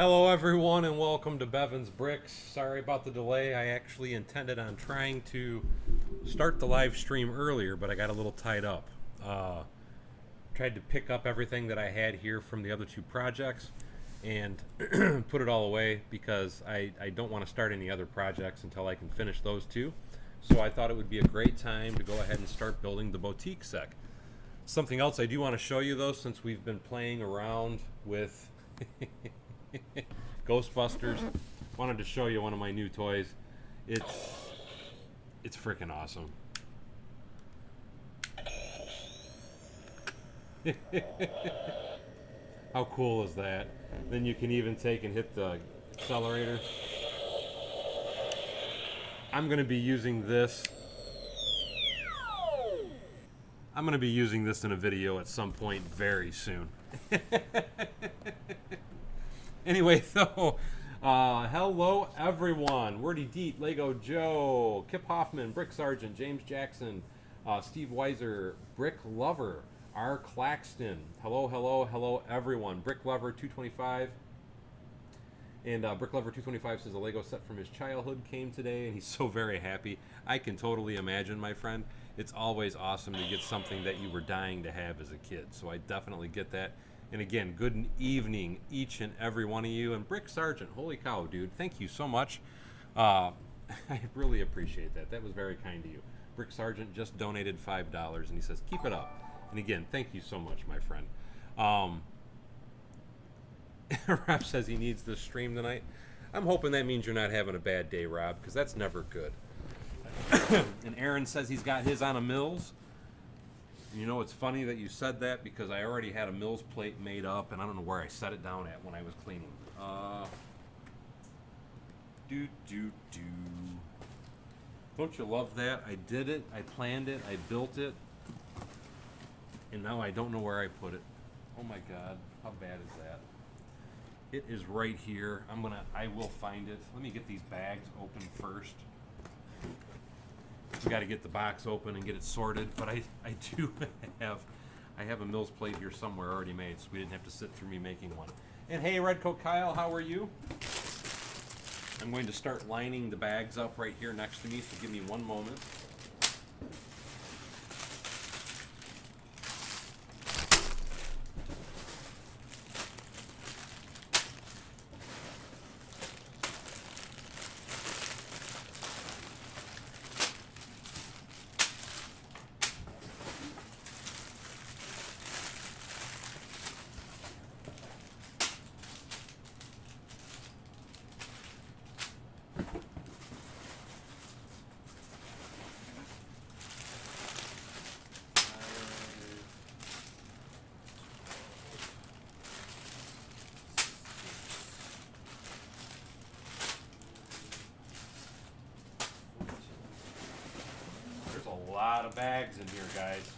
Hello everyone and welcome to Bevan's Bricks. Sorry about the delay. I actually intended on trying to start the live stream earlier, but I got a little tied up. Tried to pick up everything that I had here from the other two projects and put it all away because I don't want to start any other projects until I can finish those two. So I thought it would be a great time to go ahead and start building the boutique sec. Something else I do want to show you though, since we've been playing around with Ghostbusters, wanted to show you one of my new toys. It's freaking awesome. How cool is that? Then you can even take and hit the accelerator. I'm going to be using this. I'm going to be using this in a video at some point very soon. Anyway, though, hello everyone. Wordy Deet, Lego Joe, Kip Hoffman, Brick Sergeant, James Jackson, Steve Weiser, Brick Lover, R. Claxton. Hello everyone. Brick Lover 225. And Brick Lover 225 says a Lego set from his childhood came today, and he's so very happy. I can totally imagine, my friend. It's always awesome to get something that you were dying to have as a kid, so I definitely get that. And again, good evening, each and every one of you. And Brick Sergeant, holy cow, dude, thank you so much. I really appreciate that. That was very kind to you. Brick Sergeant just donated $5, and he says, keep it up. And again, thank you so much, my friend. Rob says he needs this stream tonight. I'm hoping that means you're not having a bad day, Rob, because that's never good. And Aaron says he's got his on a Mills. You know, it's funny that you said that because I already had a Mills plate made up, and I don't know where I set it down at when I was cleaning. Don't you love that? I did it, I planned it, I built it, and now I don't know where I put it. Oh my God, how bad is that? It is right here. I will find it. Let me get these bags open first. We got to get the box open and get it sorted, but I do have a Mills plate here somewhere already made, so we didn't have to sit through me making one. And hey, Redcoat Kyle, how are you? I'm going to start lining the bags up right here next to me, so give me one moment. A lot of bags in here, guys.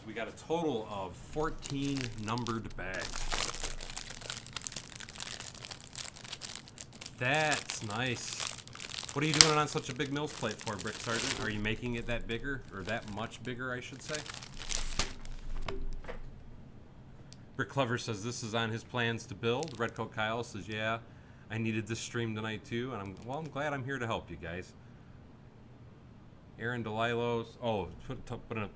We got a total of 14 numbered bags. That's nice. What are you doing on such a big Mills plate for, Brick Sergeant? Are you making it that bigger, or that much bigger, I should say? Brick Clever says this is on his plans to build. Redcoat Kyle says, yeah, I needed this stream tonight too, and I'm glad I'm here to help you guys. Aaron DeLilo's,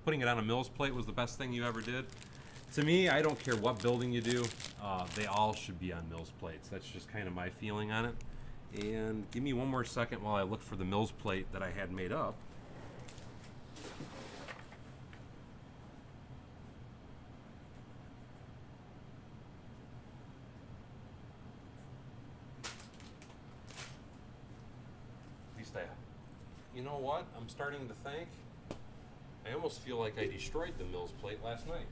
putting it on a Mills plate was the best thing you ever did. To me, I don't care what building you do, they all should be on Mills plates. That's just kind of my feeling on it. And give me one more second while I look for the Mills plate that I had made up. At least you know what? I'm starting to think I almost feel like I destroyed the Mills plate last night.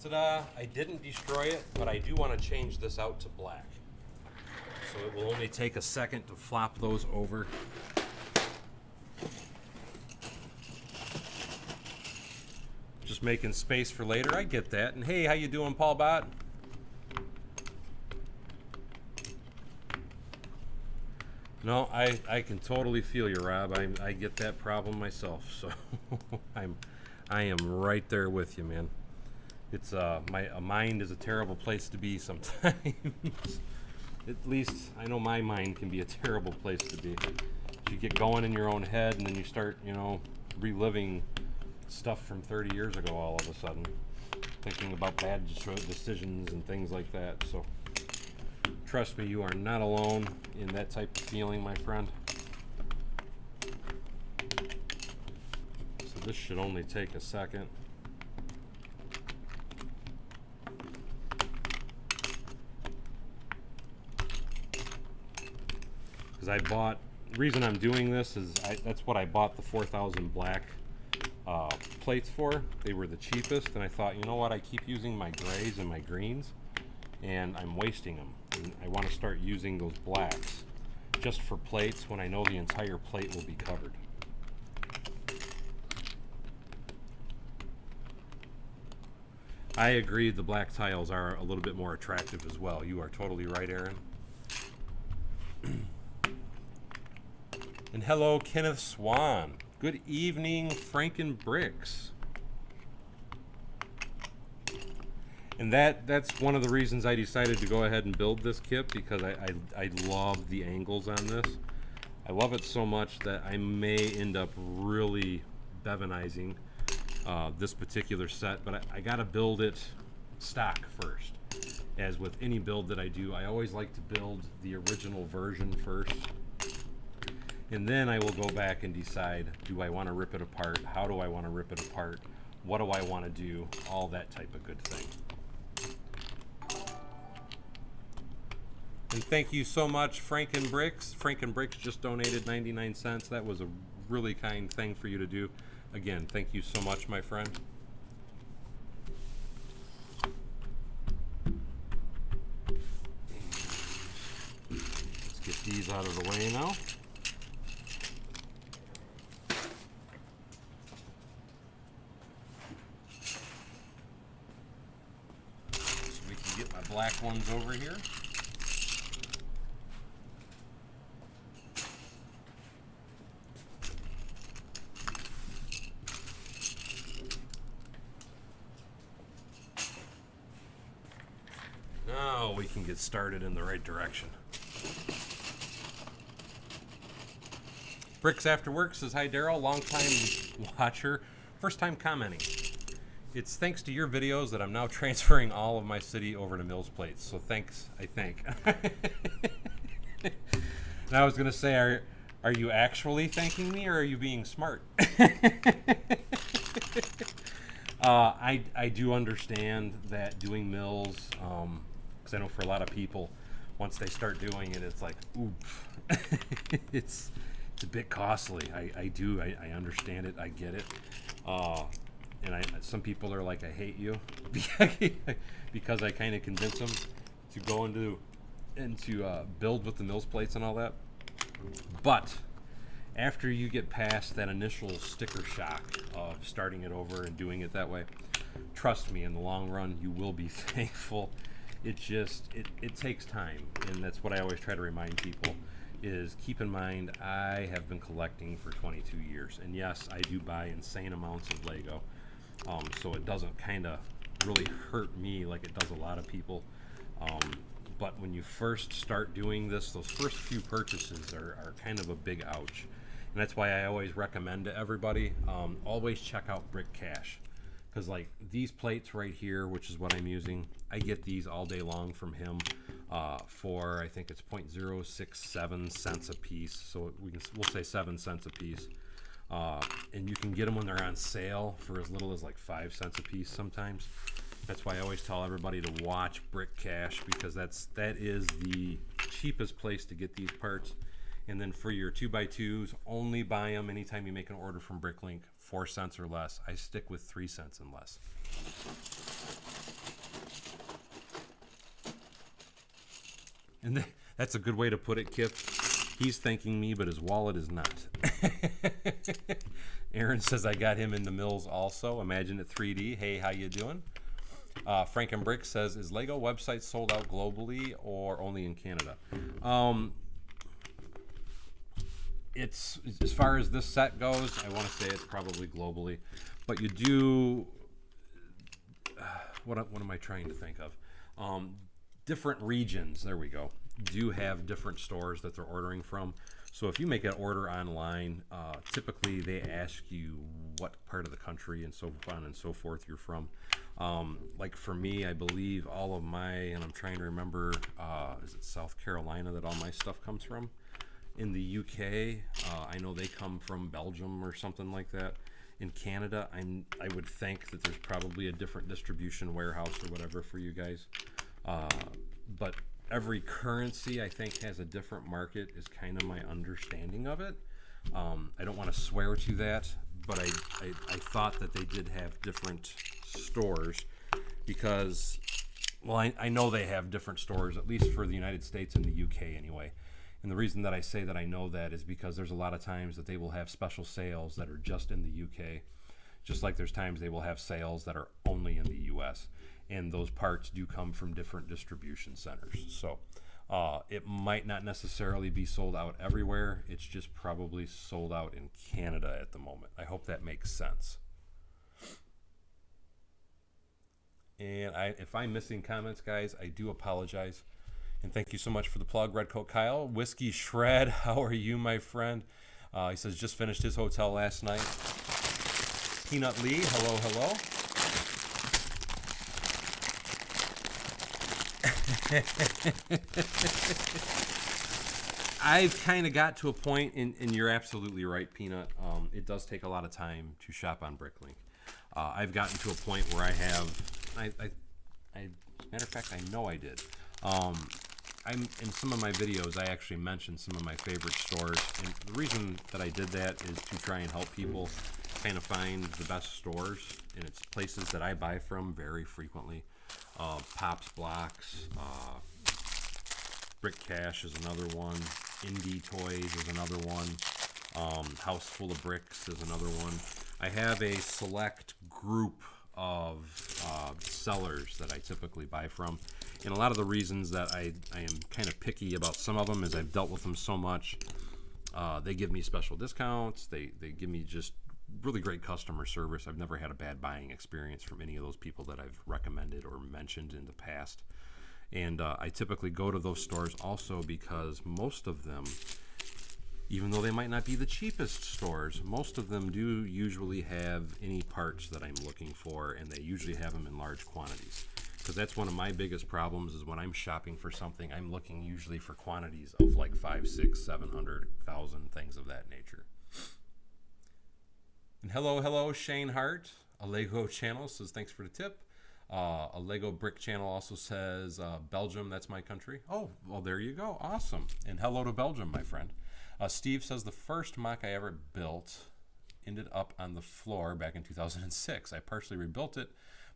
Ta-da! I didn't destroy it, but I do want to change this out to black. So it will only take a second to flop those over. Just making space for later. I get that. And hey, how you doing, Paul Bott? No, I can totally feel you, Rob. I get that problem myself. So I am right there with you, man. It's a mind is a terrible place to be sometimes. At least I know my mind can be a terrible place to be. You get going in your own head, and then you start, reliving stuff from 30 years ago all of a sudden, thinking about bad decisions and things like that. So trust me, you are not alone in that type of feeling, my friend. So this should only take a second. Because the reason I'm doing this is that's what I bought the 4000 black plates for. They were the cheapest, and I thought, you know what, I keep using my grays and my greens, and I'm wasting them. And I want to start using those blacks just for plates when I know the entire plate will be covered. I agree, the black tiles are a little bit more attractive as well. You are totally right, Aaron. And hello, Kenneth Swan. Good evening, Frankenbricks. And that's one of the reasons I decided to go ahead and build this kit, because I love the angles on this. I love it so much that I may end up really Bevanizing this particular set, but I gotta build it stock first. As with any build that I do, I always like to build the original version first. And then I will go back and decide, do I want to rip it apart? How do I want to rip it apart? What do I want to do? All that type of good thing. And thank you so much, Frankenbricks. Frankenbricks just donated 99 cents. That was a really kind thing for you to do. Again, thank you so much, my friend. Let's get these out of the way now. Black ones over here. Now we can get started in the right direction. Bricks After Work says, hi Daryl, long time watcher, first time commenting. It's thanks to your videos that I'm now transferring all of my city over to Mills plates. So thanks, I think. And I was going to say, are you actually thanking me, or are you being smart? I do understand that doing Mills, because I know for a lot of people, once they start doing it, it's like, oof. It's a bit costly. I understand it. I get it. And some people are like, I hate you, because I kind of convince them to go into build with the Mills plates and all that. But after you get past that initial sticker shock of starting it over and doing it that way, trust me, in the long run, you will be thankful. It takes time, and that's what I always try to remind people. Is keep in mind, I have been collecting for 22 years, and yes, I do buy insane amounts of Lego. So it doesn't kind of really hurt me like it does a lot of people. But when you first start doing this, those first few purchases are kind of a big ouch. And that's why I always recommend to everybody, always check out Brick Cash. Because like these plates right here, which is what I'm using, I get these all day long from him for, I think it's 0.067 cents a piece. So we'll say 7 cents a piece. And you can get them when they're on sale for as little as like 5 cents a piece sometimes. That's why I always tell everybody to watch Brick Cash, because that is the cheapest place to get these parts. And then for your 2x2s, only buy them anytime you make an order from BrickLink, 4 cents or less. I stick with 3 cents and less. And that's a good way to put it, Kip. He's thanking me, but his wallet is not. Aaron says I got him into Mills also. Imagine it 3D. Hey, how you doing? Frank and Brick says, is Lego website sold out globally or only in Canada? It's, as far as this set goes, I want to say it's probably globally. But you do, what am I trying to think of? Different regions, there we go, do have different stores that they're ordering from. So if you make an order online, typically they ask you what part of the country and so on and so forth you're from. Like for me, I believe all of my, and I'm trying to remember, is it South Carolina that all my stuff comes from? In the UK, I know they come from Belgium or something like that. In Canada, I would think that there's probably a different distribution warehouse or whatever for you guys. But every currency, I think, has a different market, is kind of my understanding of it. I don't want to swear to that, but I thought that they did have different stores because, well, I know they have different stores, at least for the United States and the UK anyway. And the reason that I say that I know that is because there's a lot of times that they will have special sales that are just in the UK, just like there's times they will have sales that are only in the US. And those parts do come from different distribution centers. So it might not necessarily be sold out everywhere. It's just probably sold out in Canada at the moment. I hope that makes sense. And if I'm missing comments, guys, I do apologize. And thank you so much for the plug, Redcoat Kyle. Whiskey Shred, how are you, my friend? He says, just finished his hotel last night. Peanut Lee, hello, hello. I've kind of got to a point, and you're absolutely right, Peanut. It does take a lot of time to shop on BrickLink. I've gotten to a point where I have, matter of fact, I know I did. I'm in some of my videos, I actually mentioned some of my favorite stores, and the reason that I did that is to try and help people kind of find the best stores, and it's places that I buy from very frequently. Pops Blocks, Brick Cash is another one, Indie Toys is another one, House Full of Bricks is another one. I have a select group of sellers that I typically buy from. And a lot of the reasons that I am kind of picky about some of them is I've dealt with them so much. They give me special discounts. They give me just really great customer service. I've never had a bad buying experience from any of those people that I've recommended or mentioned in the past. And I typically go to those stores also because most of them, even though they might not be the cheapest stores, most of them do usually have any parts that I'm looking for, and they usually have them in large quantities. Because that's one of my biggest problems is when I'm shopping for something, I'm looking usually for quantities of like 5, 6, 700, 1,000, things of that nature. And hello, Shane Hart. A Lego channel says thanks for the tip. A Lego Brick channel also says Belgium, that's my country. Oh, well, there you go. Awesome. And hello to Belgium, my friend. Steve says the first mock I ever built ended up on the floor back in 2006. I partially rebuilt it,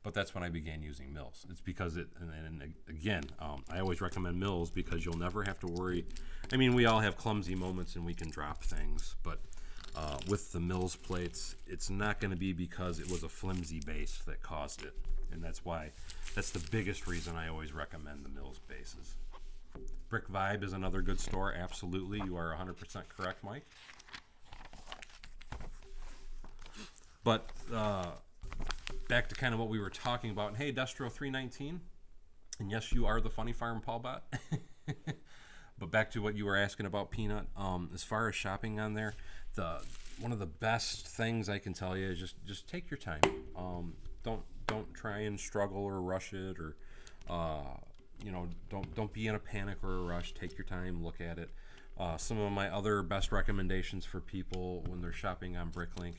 but that's when I began using Mills. It's because and again, I always recommend Mills because you'll never have to worry. I mean, we all have clumsy moments and we can drop things, but with the Mills plates, it's not going to be because it was a flimsy base that caused it. And that's the biggest reason I always recommend the Mills bases. Brick Vibe is another good store. Absolutely. You are 100% correct, Mike. But back to kind of what we were talking about. And hey, Destro319. And yes, you are the Funny Farm Paul Bot. But back to what you were asking about, Peanut. As far as shopping on there, one of the best things I can tell you is just take your time. Don't try and struggle or rush it, or don't be in a panic or a rush. Take your time, look at it. Some of my other best recommendations for people when they're shopping on BrickLink.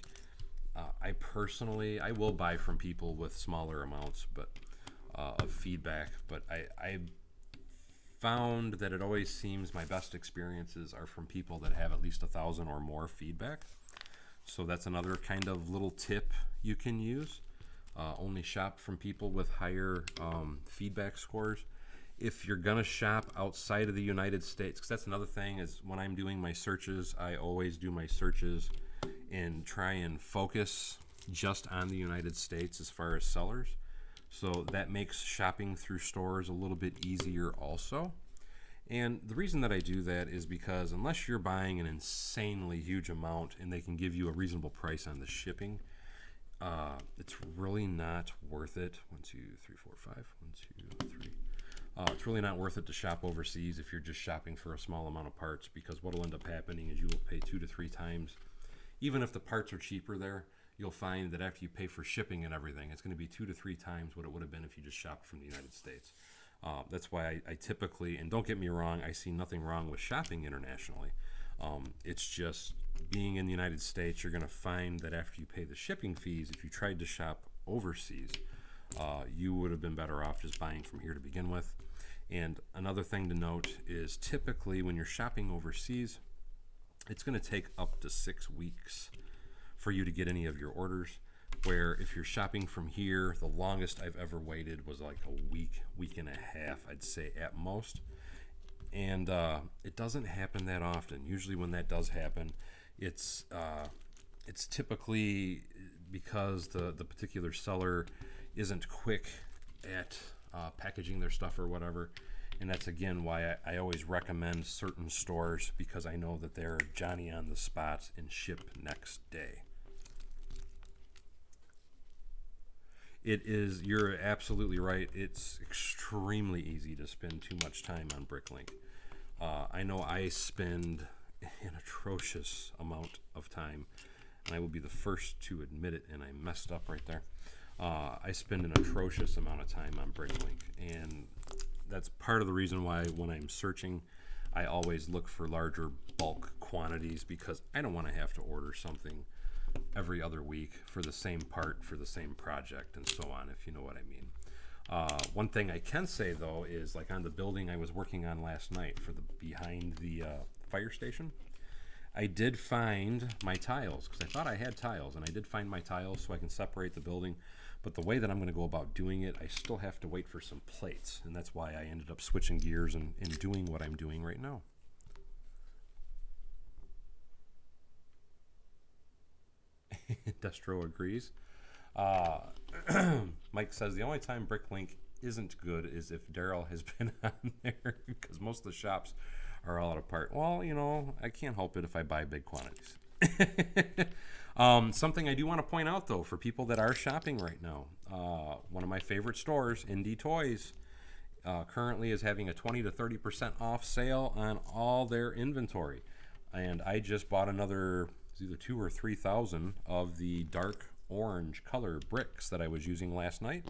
I will buy from people with smaller amounts, but of feedback. But I found that it always seems my best experiences are from people that have at least 1,000 or more feedback. So that's another kind of little tip you can use. Only shop from people with higher feedback scores. if you're going to shop outside of the United States, because that's another thing is when I'm doing my searches, I always do my searches and try and focus just on the United States as far as sellers. So that makes shopping through stores a little bit easier also. And the reason that I do that is because unless you're buying an insanely huge amount and they can give you a reasonable price on the shipping, it's really not worth it. 1, 2, 3, 4, 5. 1, 2, 3. It's really not worth it to shop overseas if you're just shopping for a small amount of parts, because what will end up happening is you will pay 2 to 3 times. Even if the parts are cheaper there, you'll find that after you pay for shipping and everything, it's going to be 2 to 3 times what it would have been if you just shopped from the United States. That's why I typically, and don't get me wrong, I see nothing wrong with shopping internationally. It's just being in the United States, you're going to find that after you pay the shipping fees, if you tried to shop overseas, you would have been better off just buying from here to begin with. And another thing to note is typically when you're shopping overseas, it's going to take up to 6 weeks for you to get any of your orders. Where if you're shopping from here, the longest I've ever waited was like a week and a half, I'd say at most. And it doesn't happen that often. Usually when that does happen, it's typically because the particular seller isn't quick at packaging their stuff or whatever. And that's again why I always recommend certain stores, because I know that they're Johnny on the spot and ship next day. It is, you're absolutely right. It's extremely easy to spend too much time on BrickLink. I know I spend an atrocious amount of time, and I will be the first to admit it, and I messed up right there. I spend an atrocious amount of time on BrickLink, and that's part of the reason why when I'm searching, I always look for larger bulk quantities, because I don't want to have to order something every other week for the same part for the same project and so on, if you know what I mean. One thing I can say though is, like on the building I was working on last night for the behind the fire station, I did find my tiles, because I thought I had tiles, and I did find my tiles so I can separate the building. But the way that I'm going to go about doing it, I still have to wait for some plates, and that's why I ended up switching gears and doing what I'm doing right now. Destro agrees. Mike says the only time BrickLink isn't good is if Daryl has been on there, because most of the shops are all out of part. Well, you know, I can't help it if I buy big quantities. Something I do want to point out though, for people that are shopping right now, one of my favorite stores, Indie Toys, currently is having a 20 to 30% off sale on all their inventory. And I just bought another, it's either 2,000 or 3,000 of the dark orange color bricks that I was using last night.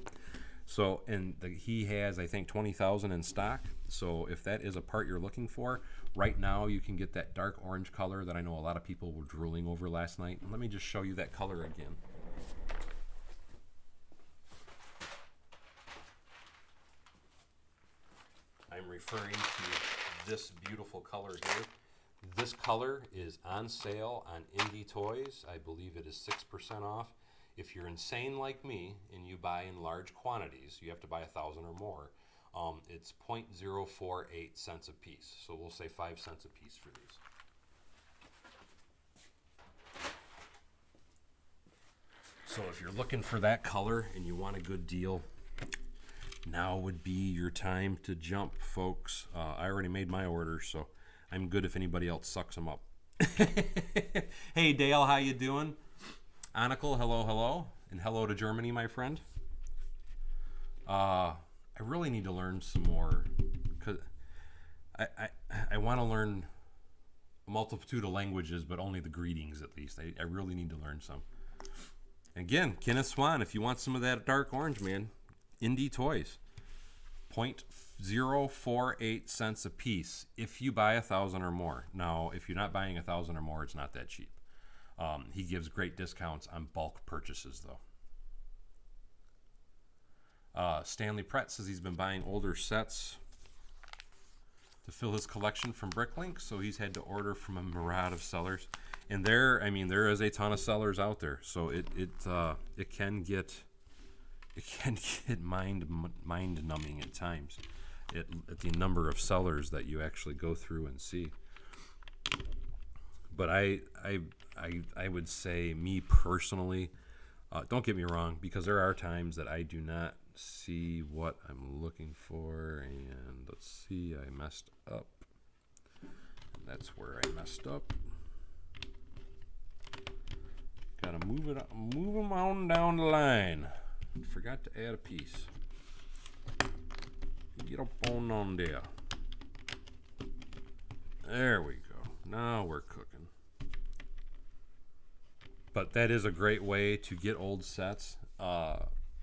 So, and he has, I think, 20,000 in stock. So if that is a part you're looking for, right now you can get that dark orange color that I know a lot of people were drooling over last night. Let me just show you that color again. I'm referring to this beautiful color here. This color is on sale on Indie Toys. I believe it is 6% off. If you're insane like me and you buy in large quantities, you have to buy 1,000 or more. It's 0.048 cents a piece. So we'll say 5 cents a piece for these. So if you're looking for that color and you want a good deal, now would be your time to jump, folks. I already made my order, so I'm good if anybody else sucks them up. Hey Dale, how you doing? Anikel, hello, hello, and hello to Germany, my friend. I really need to learn some more, because I want to learn a multitude of languages, but only the greetings at least. I really need to learn some. Again, Kenneth Swan, if you want some of that dark orange, man, Indie Toys, 0.048 cents a piece if you buy 1,000 or more. Now, if you're not buying 1,000 or more, it's not that cheap. He gives great discounts on bulk purchases, though. Stanley Pratt says he's been buying older sets to fill his collection from BrickLink, so he's had to order from a myriad of sellers. And there is a ton of sellers out there, so it can get mind numbing at times. at the number of sellers that you actually go through and see. But I would say, me personally, don't get me wrong, because there are times that I do not see what I'm looking for, and let's see, I messed up. That's where I messed up. Gotta move them on down the line. Forgot to add a piece. Get up on there. There we go. Now we're cooking. But that is a great way to get old sets,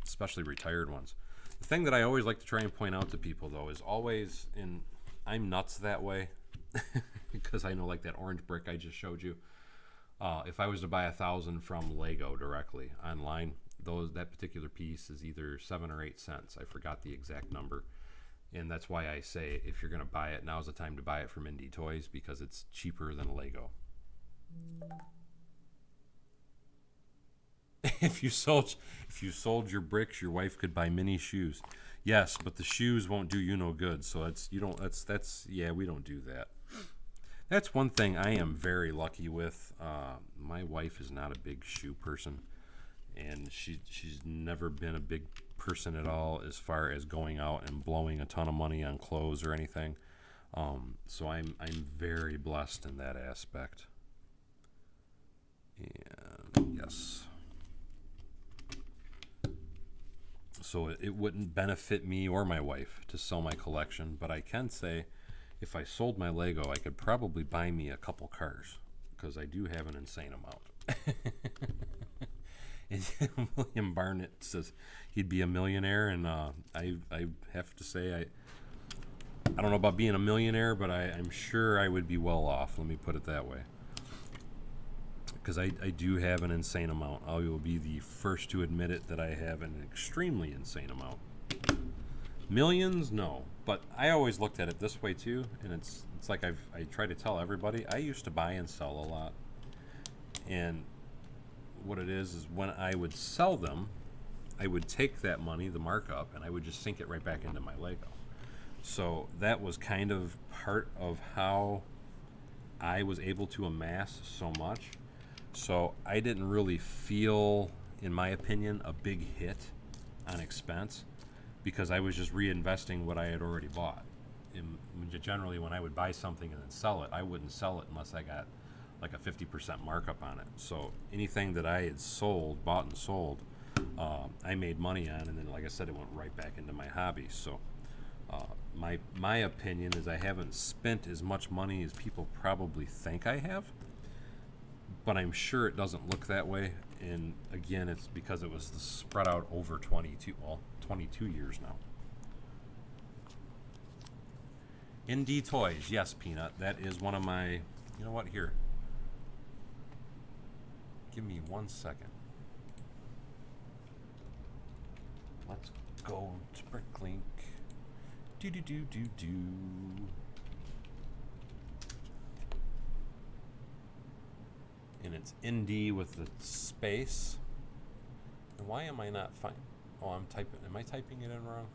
especially retired ones. The thing that I always like to try and point out to people, though, is always, and I'm nuts that way, because I know, like that orange brick I just showed you, if I was to buy 1,000 from Lego directly online, that particular piece is either 7 or 8 cents. I forgot the exact number. And that's why I say, if you're going to buy it, now's the time to buy it from Indie Toys, because it's cheaper than Lego. If you sold your bricks, your wife could buy mini shoes. Yes, but the shoes won't do you no good. So we don't do that. That's one thing I am very lucky with. My wife is not a big shoe person, and she's never been a big person at all as far as going out and blowing a ton of money on clothes or anything. So I'm very blessed in that aspect. And yes. So it wouldn't benefit me or my wife to sell my collection, but I can say, if I sold my Lego, I could probably buy me a couple cars, because I do have an insane amount. And William Barnett says he'd be a millionaire, and I have to say, I don't know about being a millionaire, but I'm sure I would be well off. Let me put it that way. Because I do have an insane amount. I will be the first to admit it, that I have an extremely insane amount. Millions, no. But I always looked at it this way too, and it's like I try to tell everybody, I used to buy and sell a lot. And what it is when I would sell them, I would take that money, the markup, and I would just sink it right back into my Lego. So that was kind of part of how I was able to amass so much. So I didn't really feel, in my opinion, a big hit on expense, because I was just reinvesting what I had already bought. And generally, when I would buy something and then sell it, I wouldn't sell it unless I got like a 50% markup on it. So anything that I had bought and sold, I made money on, and then, like I said, it went right back into my hobby. So my opinion is, I haven't spent as much money as people probably think I have, but I'm sure it doesn't look that way. And again, it's because it was spread out over 22 years now. Indie Toys, yes, Peanut, that is one of my, you know what, here, give me 1 second. Let's go to BrickLink. Do. And it's Indie with the space. And why am I not finding? Oh, I'm typing. Am I typing it in wrong?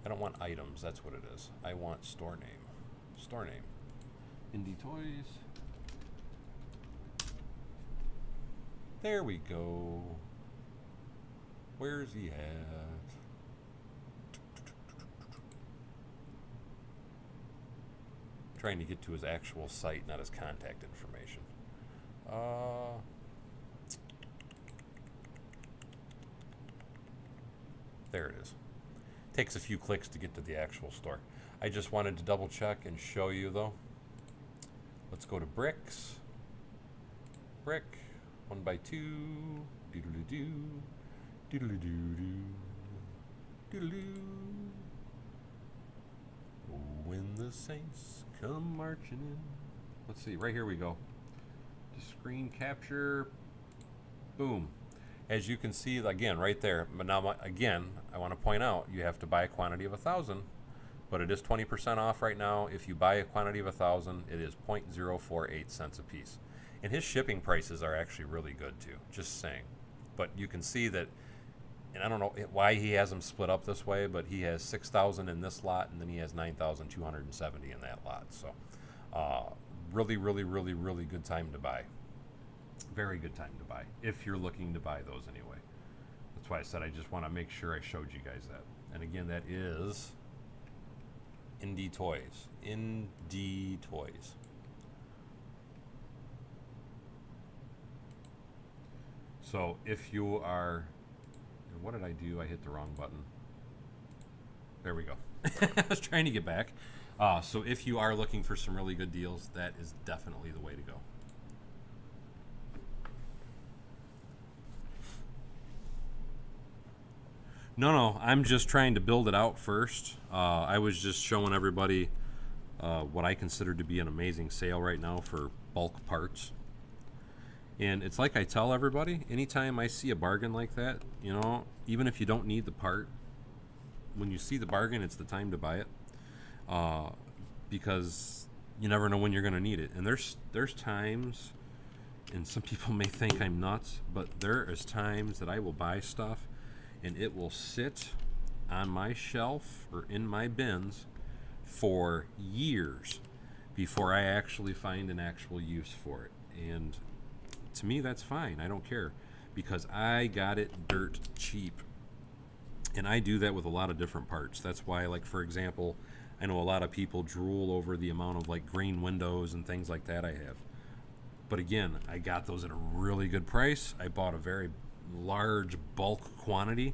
I don't want items. That's what it is. I want store name. Store name. Indie Toys. There we go. Where's he at? Trying to get to his actual site, not his contact information. There it is. Takes a few clicks to get to the actual store. I just wanted to double check and show you, though. Let's go to bricks. Brick 1x2. Doodle-doo. Doodle-doo-doo. Doodle-doo. When the saints come marching in. Let's see, right here we go. To screen capture. Boom. As you can see, again, right there. But now, again, I want to point out, you have to buy a quantity of 1,000, but it is 20% off right now. If you buy a quantity of 1,000, it is 0.048 cents a piece. And his shipping prices are actually really good too, just saying. But you can see that and I don't know why he has them split up this way, but he has 6,000 in this lot, and then he has 9,270 in that lot. So, really, really, really, really good time to buy. Very good time to buy if you're looking to buy those anyway. That's why I said I just want to make sure I showed you guys that. And again, that is Indie Toys. Indie Toys. So if you are, what did I do? I hit the wrong button. There we go. I was trying to get back. So if you are looking for some really good deals, that is definitely the way to go. No, I'm just trying to build it out first. I was just showing everybody what I consider to be an amazing sale right now for bulk parts. And it's like I tell everybody, anytime I see a bargain like that, you know, even if you don't need the part, when you see the bargain, it's the time to buy it. Because you never know when you're going to need it. And there's times, and some people may think I'm nuts, but there is times that I will buy stuff and it will sit on my shelf or in my bins for years before I actually find an actual use for it. And to me, that's fine. I don't care because I got it dirt cheap. And I do that with a lot of different parts. That's why, like, for example, I know a lot of people drool over the amount of, like, green windows and things like that I have. But again, I got those at a really good price. I bought a very large bulk quantity,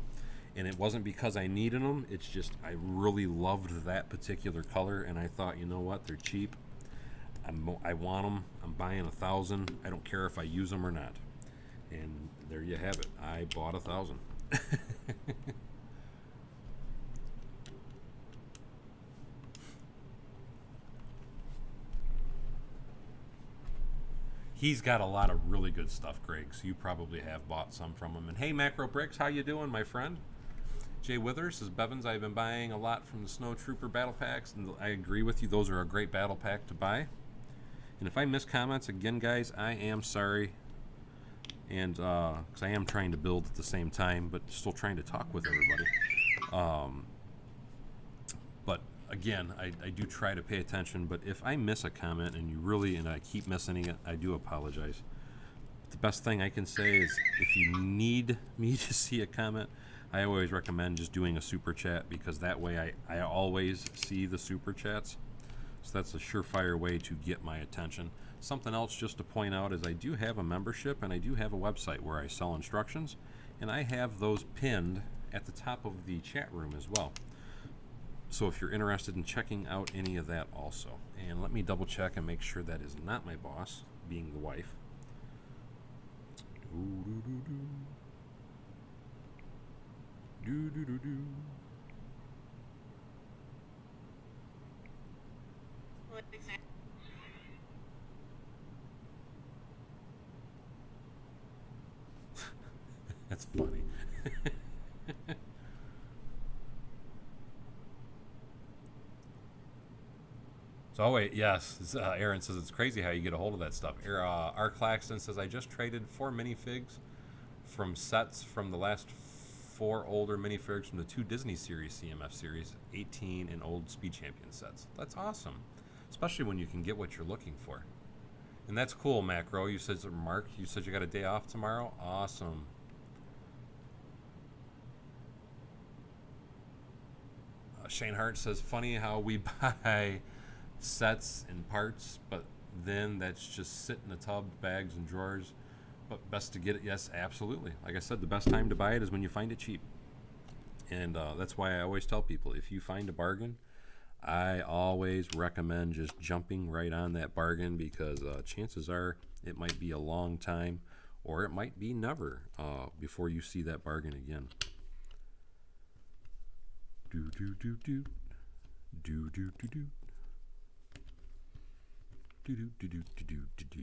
and it wasn't because I needed them. It's just I really loved that particular color, and I thought, you know what, they're cheap. I want them. I'm buying 1,000. I don't care if I use them or not. And there you have it. I bought 1,000. He's got a lot of really good stuff, Greg, so you probably have bought some from him. And hey, Macro Bricks, how you doing, my friend? Jay Withers says, Bevins, I've been buying a lot from the Snow Trooper battle packs, and I agree with you. Those are a great battle pack to buy. And if I miss comments, again, guys, I am sorry. And because I am trying to build at the same time, but still trying to talk with everybody. But again, I do try to pay attention, but if I miss a comment and I keep missing it, I do apologize. The best thing I can say is if you need me to see a comment, I always recommend just doing a super chat because that way I always see the super chats. So that's a surefire way to get my attention. Something else just to point out is I do have a membership and I do have a website where I sell instructions, and I have those pinned at the top of the chat room as well. So if you're interested in checking out any of that also. And let me double check and make sure that is not my boss, being the wife. That's funny. So, oh wait, yes. Aaron says it's crazy how you get a hold of that stuff. R. Claxton says I just traded 4 minifigs from sets from the last 4 older minifigs from the 2 Disney series CMF series, 18 and old Speed Champion sets. That's awesome, especially when you can get what you're looking for. And that's cool, Macro. You said, Mark, you said you got a day off tomorrow. Awesome. Shane Hart says, funny how we buy sets and parts, but then that's just sit in the tub, bags and drawers. But best to get it, yes, absolutely. Like I said, the best time to buy it is when you find it cheap. And that's why I always tell people, if you find a bargain, I always recommend just jumping right on that bargain because chances are it might be a long time or it might be never before you see that bargain again. Do do do do do do do do do do do do do do do.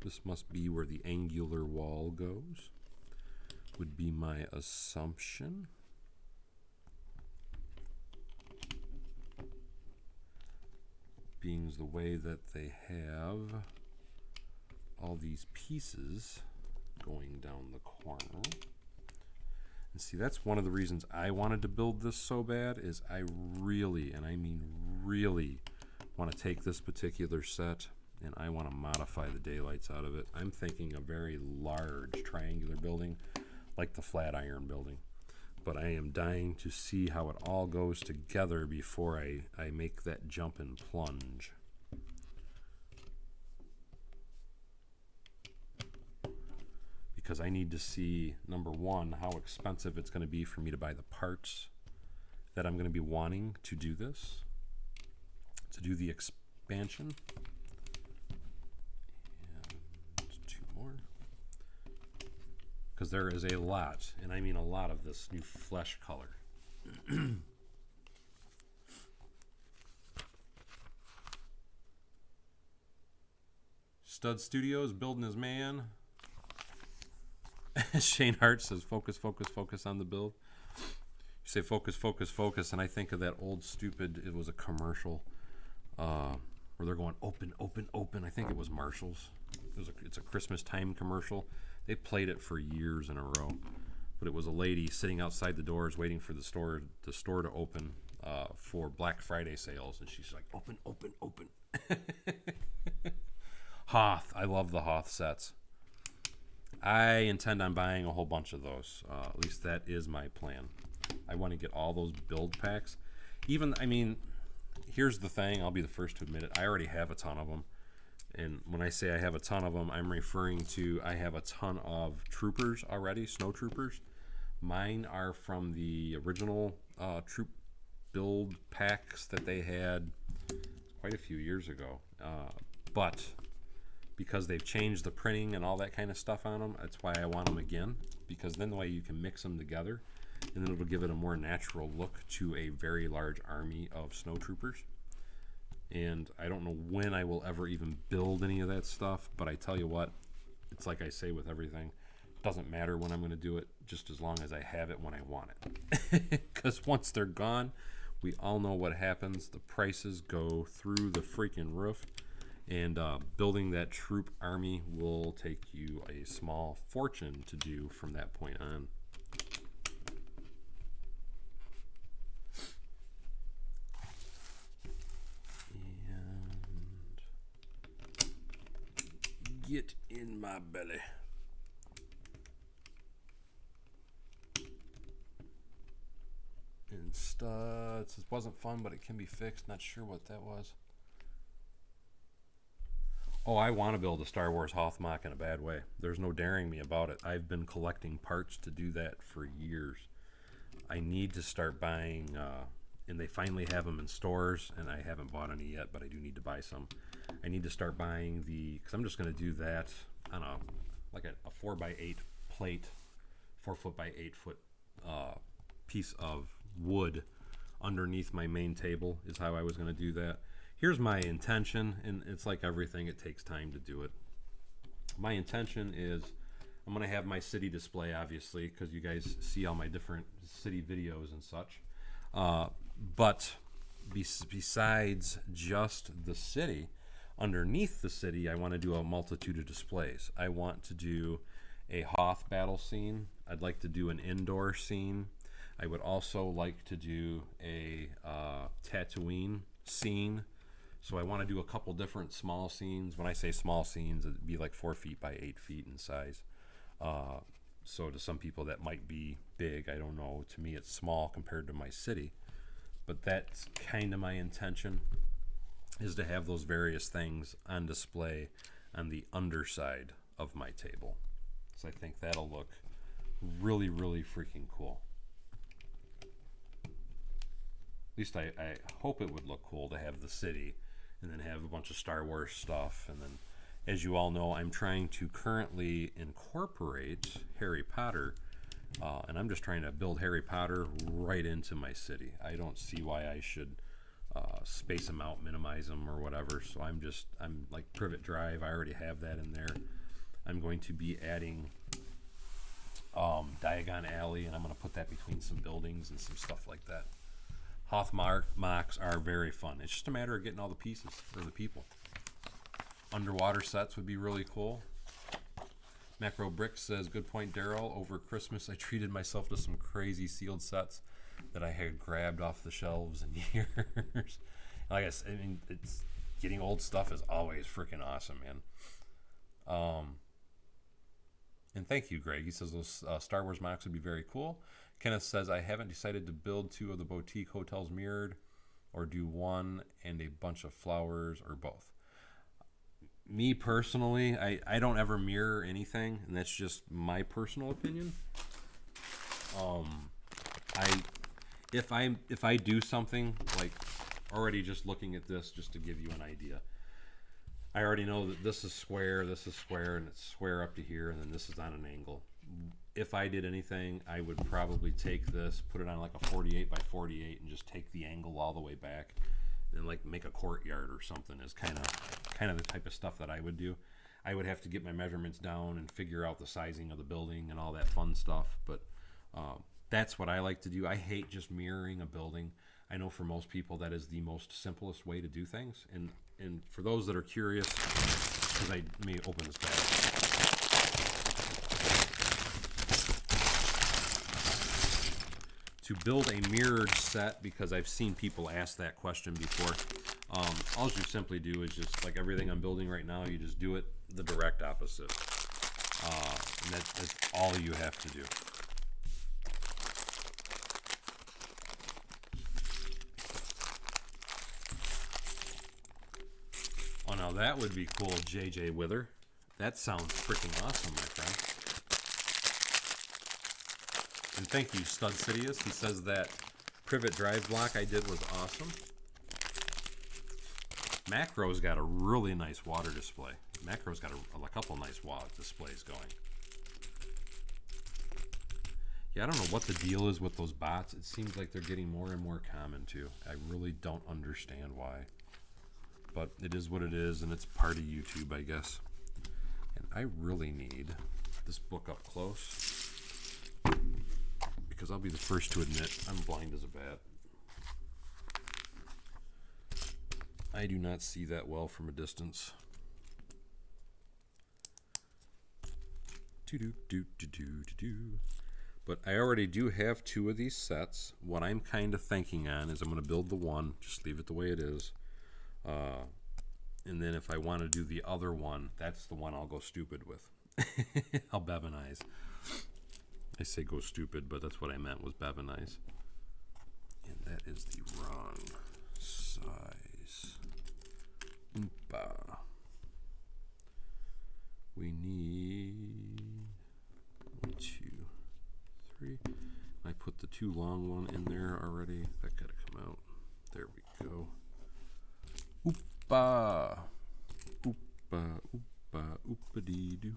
This must be where the angular wall goes, would be my assumption. Being the way that they have all these pieces going down the corner. And see, that's one of the reasons I wanted to build this so bad, is I really, and I mean really, want to take this particular set and I want to modify the daylights out of it. I'm thinking a very large triangular building like the Flatiron building. But I am dying to see how it all goes together before I make that jump and plunge. Because I need to see, number one, how expensive it's going to be for me to buy the parts that I'm going to be wanting to do this, to do the expansion. And 2 more. Because there is a lot, and I mean a lot, of this new flesh color. Stud Studios building his man. Shane Hart says, focus, focus, focus on the build. You say focus, focus, focus, and I think of that old stupid, it was a commercial where they're going open, open, open. I think it was Marshall's. It's a Christmas time commercial. They played it for years in a row. But it was a lady sitting outside the doors waiting for the store to open for Black Friday sales. And she's like, open, open, open. Hoth. I love the Hoth sets. I intend on buying a whole bunch of those. At least that is my plan. I want to get all those build packs. Even, I mean, here's the thing. I'll be the first to admit it. I already have a ton of them. And when I say I have a ton of them, I'm referring to I have a ton of troopers already, snow troopers. Mine are from the original troop build packs that they had quite a few years ago. But because they've changed the printing and all that kind of stuff on them, that's why I want them again. Because then the way you can mix them together, and then it'll give it a more natural look to a very large army of snow troopers. And I don't know when I will ever even build any of that stuff, but I tell you what, it's like I say with everything, it doesn't matter when I'm going to do it, just as long as I have it when I want it. Because once they're gone, we all know what happens. The prices go through the freaking roof, and building that troop army will take you a small fortune to do from that point on. Get in my belly. And studs. This wasn't fun, but it can be fixed. Not sure what that was. Oh, I want to build a Star Wars Hothmach in a bad way. There's no daring me about it. I've been collecting parts to do that for years. I need to start buying, and they finally have them in stores, and I haven't bought any yet, but I do need to buy some. I need to start buying because I'm just going to do that, I don't know, like a 4x8 plate, 4 foot by 8 foot piece of wood underneath my main table is how I was going to do that. Here's my intention, and it's like everything, it takes time to do it. My intention is I'm going to have my city display, obviously, because you guys see all my different city videos and such. But besides just the city, underneath the city, I want to do a multitude of displays. I want to do a Hoth battle scene. I'd like to do an indoor scene. I would also like to do a Tatooine scene. So I want to do a couple different small scenes. When I say small scenes, it'd be like 4 feet by 8 feet in size. So to some people that might be big, I don't know. To me, it's small compared to my city. But that's kind of my intention, is to have those various things on display on the underside of my table. So I think that'll look really, really freaking cool. At least I hope it would look cool to have the city and then have a bunch of Star Wars stuff. And then, as you all know, I'm trying to currently incorporate Harry Potter, and I'm just trying to build Harry Potter right into my city. I don't see why I should space them out, minimize them, or whatever. So I'm like Privet Drive. I already have that in there. I'm going to be adding Diagon Alley, and I'm going to put that between some buildings and some stuff like that. Hothmachs are very fun. It's just a matter of getting all the pieces for the people. Underwater sets would be really cool. Macro Brick says, good point, Daryl. Over Christmas, I treated myself to some crazy sealed sets that I had grabbed off the shelves in years. Like I mean, it's getting old stuff is always freaking awesome, man. And thank you, Greg. He says those Star Wars mocks would be very cool. Kenneth says, I haven't decided to build 2 of the boutique hotels mirrored or do one and a bunch of flowers or both. Me personally, I don't ever mirror anything, and that's just my personal opinion. If I do something, like already just looking at this just to give you an idea, I already know that this is square, and it's square up to here, and then this is on an angle. If I did anything, I would probably take this, put it on like a 48 by 48, and just take the angle all the way back, and like make a courtyard or something is kind of the type of stuff that I would do. I would have to get my measurements down and figure out the sizing of the building and all that fun stuff, but that's what I like to do. I hate just mirroring a building. I know for most people that is the most simplest way to do things, and for those that are curious, because let me open this bag. To build a mirrored set, because I've seen people ask that question before, all you simply do is just like everything I'm building right now, you just do it the direct opposite. And that's all you have to do. Oh, now that would be cool, JJ Wither. That sounds freaking awesome, my friend. And thank you, Stud Sidious. He says that privet drive block I did was awesome. Macro's got a really nice water display. Macro's got a couple nice water displays going. Yeah, I don't know what the deal is with those bots. It seems like they're getting more and more common too. I really don't understand why. But it is what it is, and it's part of YouTube, I guess. And I really need this book up close, because I'll be the first to admit I'm blind as a bat. I do not see that well from a distance. But I already do have 2 of these sets. What I'm kind of thinking on is I'm going to build the one, just leave it the way it is. And then if I want to do the other one, that's the one I'll go stupid with. I'll Bevinize. I say go stupid, but that's what I meant was Bevinize. And that is the wrong size. Oompa. We need 1, 2, 3. I put the 2 long one in there already. That gotta come out. There we go. Oompa. Oompa, oompa, oompa-dee-doo.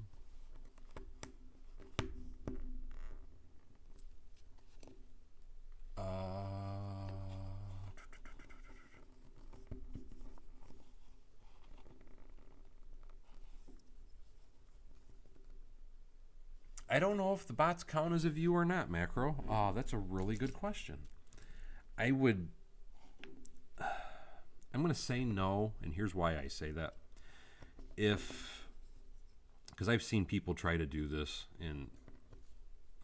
I don't know if the bots count as a view or not, Macro. That's a really good question. I'm going to say no, and here's why I say that. Because I've seen people try to do this, and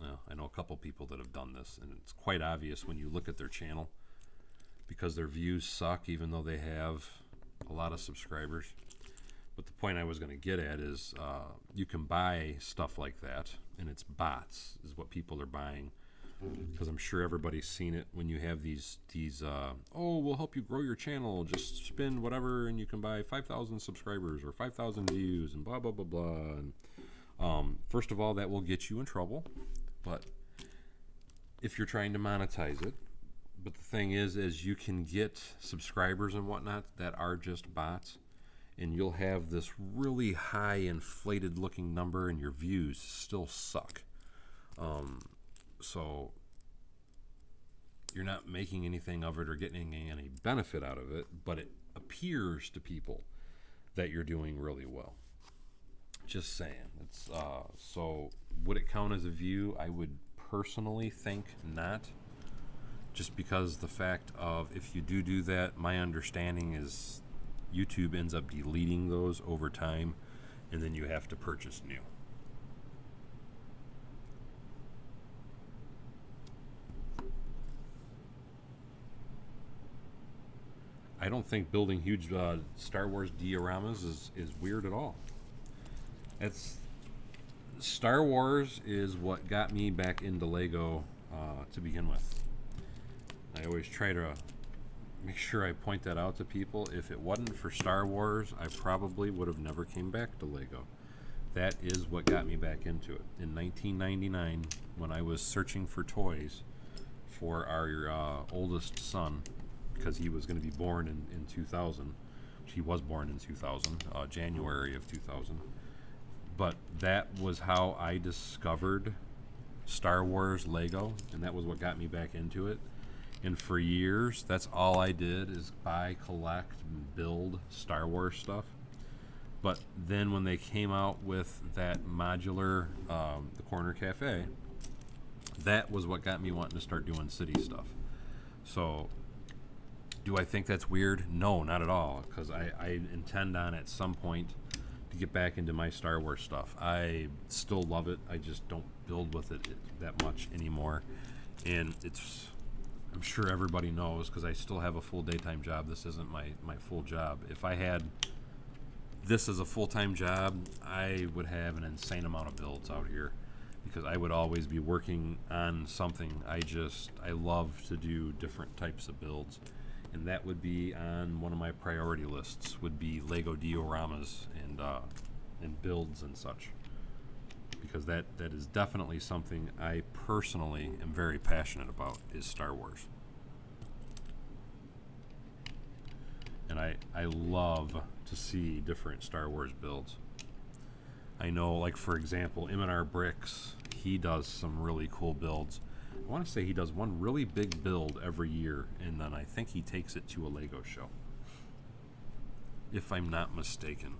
I know a couple people that have done this, and it's quite obvious when you look at their channel, because their views suck even though they have a lot of subscribers. But the point I was going to get at is you can buy stuff like that, and it's bots is what people are buying, because I'm sure everybody's seen it when you have these oh, we'll help you grow your channel, just spend whatever and you can buy 5,000 subscribers or 5,000 views and blah blah blah blah. And first of all, that will get you in trouble, but if you're trying to monetize it. But the thing is you can get subscribers and whatnot that are just bots, and you'll have this really high inflated looking number and your views still suck. So you're not making anything of it or getting any benefit out of it, but it appears to people that you're doing really well. Just saying. It's so would it count as a view? I would personally think not, just because the fact of if you do that, my understanding is YouTube ends up deleting those over time, and then you have to purchase new. I don't think building huge Star Wars dioramas is weird at all. It's Star Wars is what got me back into Lego to begin with. I always try to make sure I point that out to people. If it wasn't for Star Wars, I probably would have never came back to Lego. That is what got me back into it. In 1999, when I was searching for toys for our oldest son, because he was going to be born in 2000. He was born in 2000, January of 2000. But that was how I discovered Star Wars Lego, and that was what got me back into it. And for years, that's all I did is buy, collect, and build Star Wars stuff. But then when they came out with that modular, the Corner Cafe, that was what got me wanting to start doing city stuff. So, do I think that's weird? No, not at all, because I intend on at some point to get back into my Star Wars stuff. I still love it. I just don't build with it that much anymore. And I'm sure everybody knows, because I still have a full daytime job. This isn't my full job. If I had this as a full-time job, I would have an insane amount of builds out here, because I would always be working on something. I love to do different types of builds, and that would be on one of my priority lists, would be Lego dioramas and builds and such, because that is definitely something I personally am very passionate about, is Star Wars. And I love to see different Star Wars builds. I know, like, for example, M&R Bricks, he does some really cool builds. I want to say he does one really big build every year, and then I think he takes it to a Lego show, if I'm not mistaken.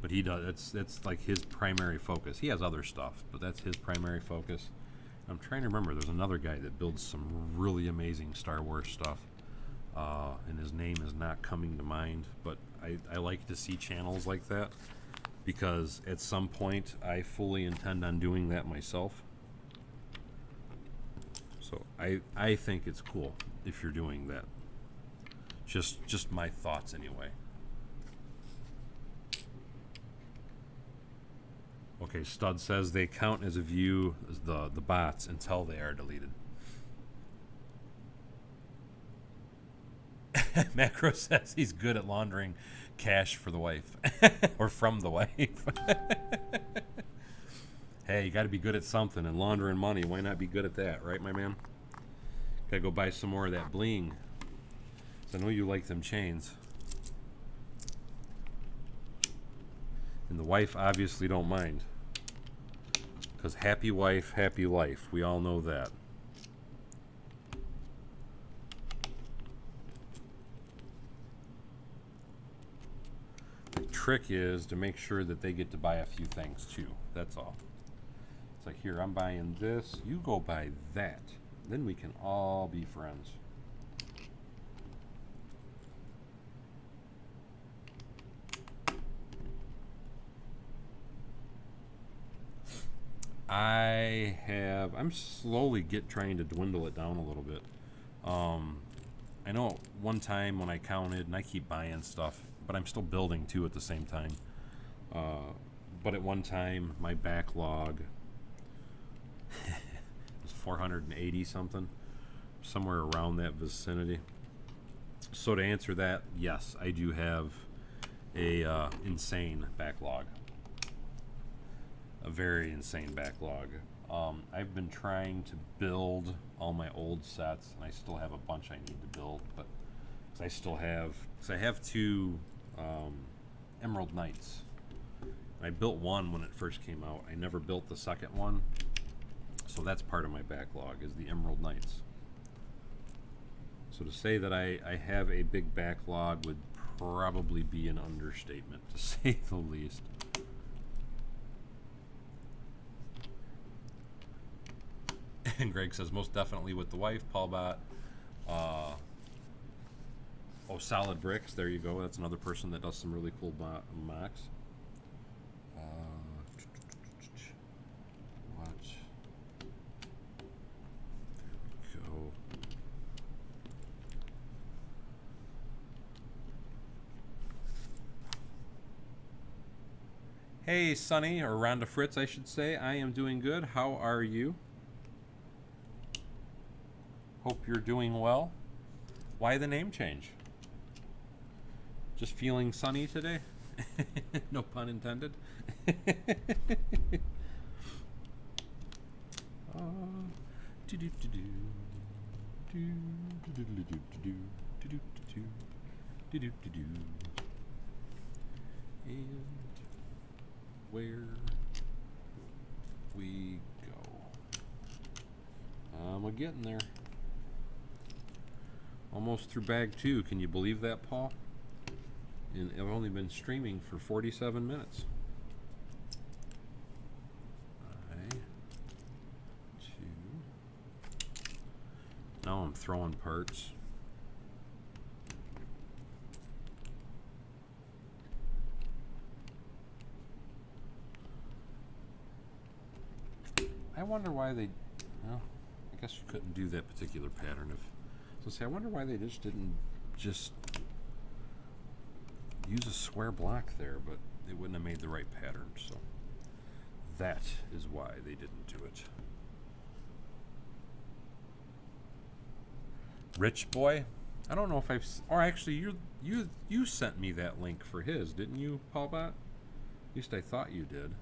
But he does, that's like his primary focus. He has other stuff, but that's his primary focus. I'm trying to remember, there's another guy that builds some really amazing Star Wars stuff. And his name is not coming to mind, but I like to see channels like that, because at some point I fully intend on doing that myself. So I think it's cool if you're doing that. Just my thoughts anyway. Okay, Stud says they count as a view, as the bots, until they are deleted. Macro says he's good at laundering cash for the wife. Or from the wife. Hey, you got to be good at something, and laundering money, why not be good at that, right, my man? Gotta go buy some more of that bling. So I know you like them chains. And the wife obviously don't mind, because happy wife, happy life. We all know that. The trick is to make sure that they get to buy a few things too. That's all. It's like, here, I'm buying this, you go buy that. Then we can all be friends. I'm slowly trying to dwindle it down a little bit. I know one time when I counted, and I keep buying stuff, but I'm still building too at the same time. But at one time, my backlog was 480 something, somewhere around that vicinity. So to answer that, yes, I do have a insane backlog. A very insane backlog. I've been trying to build all my old sets, and I still have a bunch I need to build, but I have two Emerald Knights. I built one when it first came out. I never built the second one, so that's part of my backlog, is the Emerald Knights. So to say that I have a big backlog would probably be an understatement, to say the least. And Greg says, most definitely with the wife. Paul Bot. Solid Bricks. There you go. That's another person that does some really cool mocks. Watch. There we go. Hey, Sonny, or Rhonda Fritz, I should say. I am doing good. How are you? Hope you're doing well. Why the name change? Just feeling sunny today? No pun intended. And where we go. We're getting there. Almost through bag 2. Can you believe that, Paul? And I've only been streaming for 47 minutes. Now I'm throwing parts. I wonder why they, well, I guess you couldn't do that particular pattern I wonder why they just didn't just use a square block there, but they wouldn't have made the right pattern, so that is why they didn't do it. Rich Boy, I don't know if I've, or actually you sent me that link for his, didn't you, Paul Bot? At least I thought you did.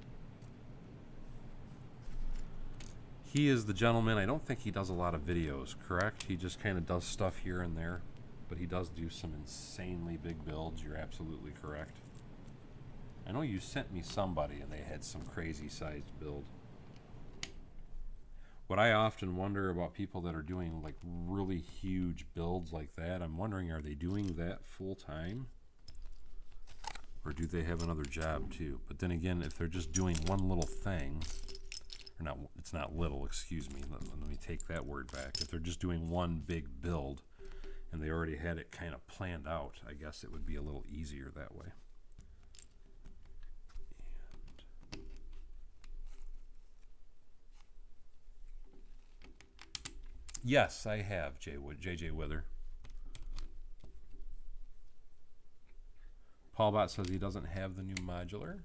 He is the gentleman, I don't think he does a lot of videos, correct? He just kind of does stuff here and there, but he does do some insanely big builds. You're absolutely correct. I know you sent me somebody and they had some crazy sized build. What I often wonder about people that are doing like really huge builds like that, I'm wondering, are they doing that full time? Or do they have another job too? But then again, if they're just doing one little thing, or not, it's not little, excuse me, let me take that word back. If they're just doing one big build and they already had it kind of planned out, I guess it would be a little easier that way. Yes, I have, JJ Wither. Paul Bot says he doesn't have the new modular.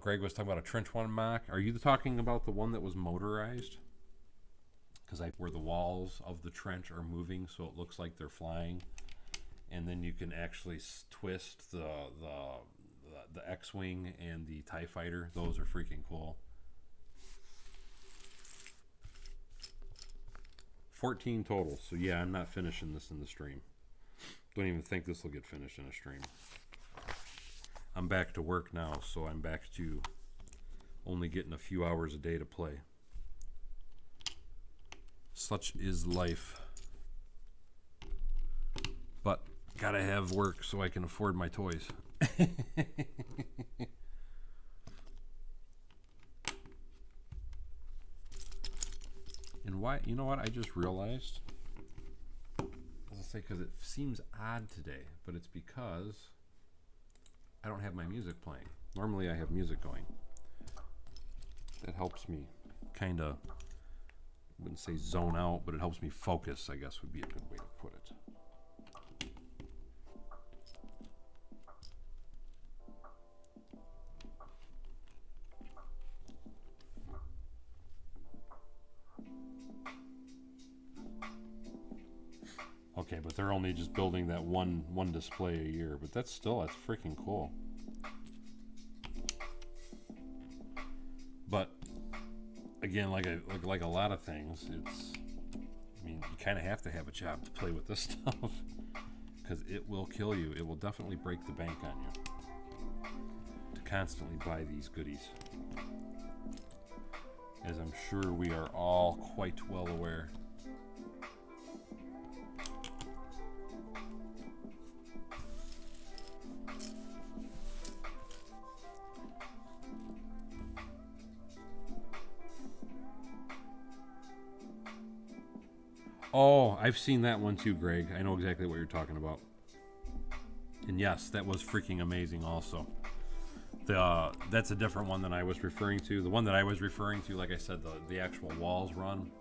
Greg was talking about a trench one mock. Are you talking about the one that was motorized? Because where the walls of the trench are moving, so it looks like they're flying, and then you can actually twist the X-wing and the TIE fighter. Those are freaking cool. 14 total. So yeah, I'm not finishing this in the stream. Don't even think this will get finished in a stream. I'm back to work now, so I'm back to only getting a few hours a day to play. Such is life. But gotta have work so I can afford my toys. And why, you know what, I just realized, as I say, because it seems odd today, but it's because I don't have my music playing. Normally I have music going. That helps me kind of, I wouldn't say zone out, but it helps me focus, I guess would be a good way to put it. Okay, but they're only just building that one display a year, but that's freaking cool. But again, like a lot of things, I mean, you kind of have to have a job to play with this stuff because it will kill you. It will definitely break the bank on you to constantly buy these goodies, as I'm sure we are all quite well aware. Oh, I've seen that one too, Greg. I know exactly what you're talking about. And yes, that was freaking amazing also. That's a different one than I was referring to. The one that I was referring to, like I said, the actual walls run.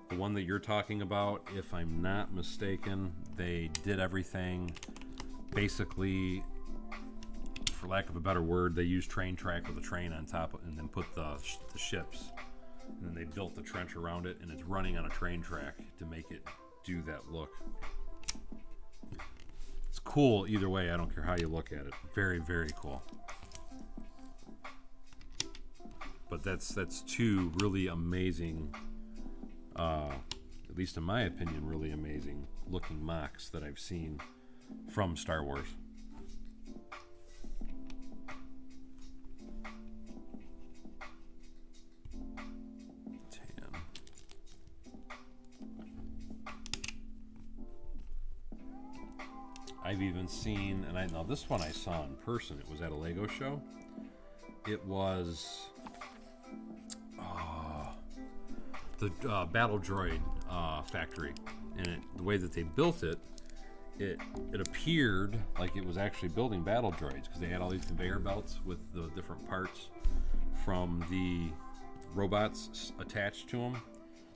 The one that you're talking about, if I'm not mistaken, they did everything basically for lack of a better word, they used train track with a train on top and then put the ships. And then they built the trench around it, and it's running on a train track to make it do that look. It's cool either way. I don't care how you look at it. Very, very cool. But that's two really amazing, at least in my opinion, really amazing looking mocks that I've seen from Star Wars. I've even seen, and now this one I saw in person. It was at a Lego show. It was the Battle Droid factory, and the way that they built it, it appeared like it was actually building battle droids, because they had all these conveyor belts with the different parts from the robots attached to them.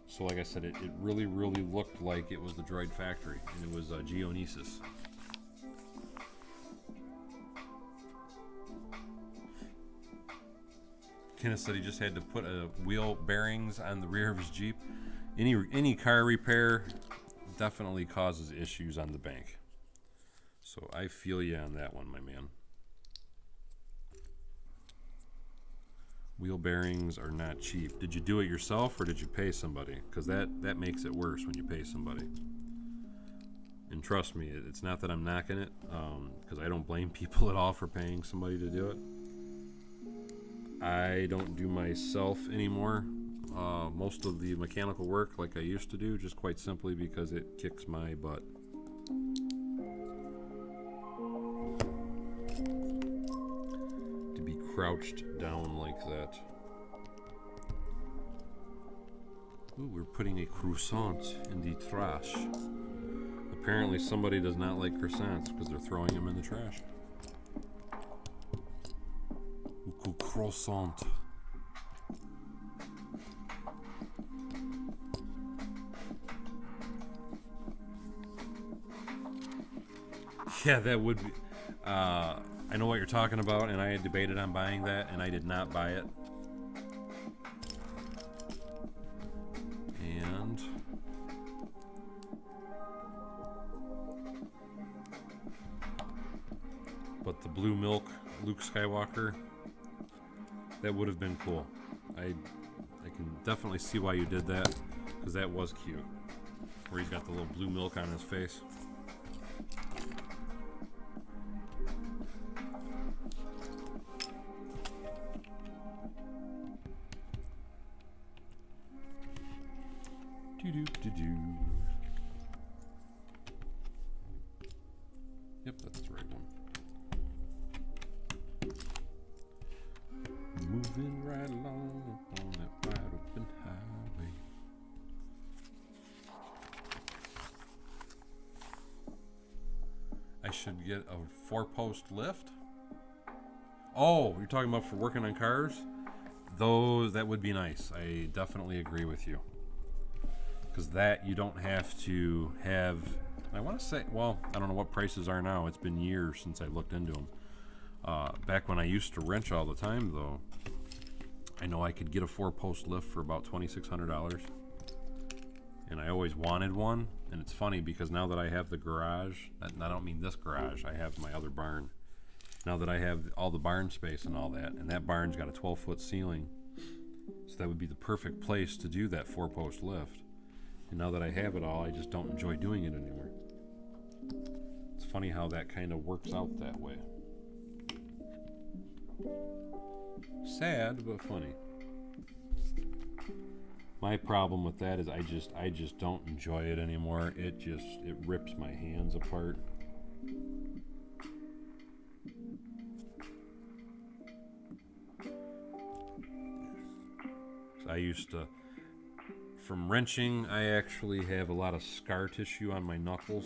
So like I said, it really, really looked like it was the droid factory, and it was Geonesis. Kenneth said he just had to put wheel bearings on the rear of his Jeep. Any car repair definitely causes issues on the bank. So I feel you on that one, my man. Wheel bearings are not cheap. Did you do it yourself or did you pay somebody? Because that makes it worse when you pay somebody. And trust me, it's not that I'm knocking it, because I don't blame people at all for paying somebody to do it. I don't do myself anymore, most of the mechanical work like I used to do, just quite simply because it kicks my butt. To be crouched down like that. Ooh, we're putting a croissant in the trash. Apparently somebody does not like croissants because they're throwing them in the trash. Croissant. Yeah, that would be. I know what you're talking about, and I had debated on buying that, and I did not buy it. And but the blue milk Luke Skywalker, that would have been cool. I can definitely see why you did that, because that was cute. Where he's got the little blue milk on his face. Do-do-do-do. Yep, that's the right one. Moving right along on that wide open highway. I should get a 4-post lift. Oh, you're talking about for working on cars? That would be nice. I definitely agree with you. Because that you don't have to have. I want to say, well, I don't know what prices are now. It's been years since I looked into them. Back when I used to wrench all the time, though, I know I could get a 4-post lift for about $2,600, and I always wanted one. And it's funny because now that I have the garage, and I don't mean this garage, I have my other barn. Now that I have all the barn space and all that, and that barn's got a 12-foot ceiling, so that would be the perfect place to do that 4-post lift. And now that I have it all, I just don't enjoy doing it anymore. It's funny how that kind of works out that way. Sad, but funny. My problem with that is I just don't enjoy it anymore. It rips my hands apart. I used to, from wrenching, I actually have a lot of scar tissue on my knuckles.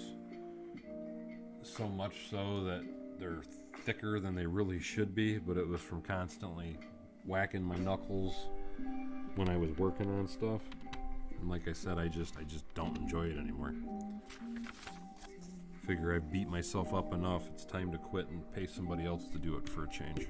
So much so that they're thicker than they really should be, but it was from constantly whacking my knuckles when I was working on stuff. And like I said, I just don't enjoy it anymore. figure I've beat myself up enough. It's time to quit and pay somebody else to do it for a change.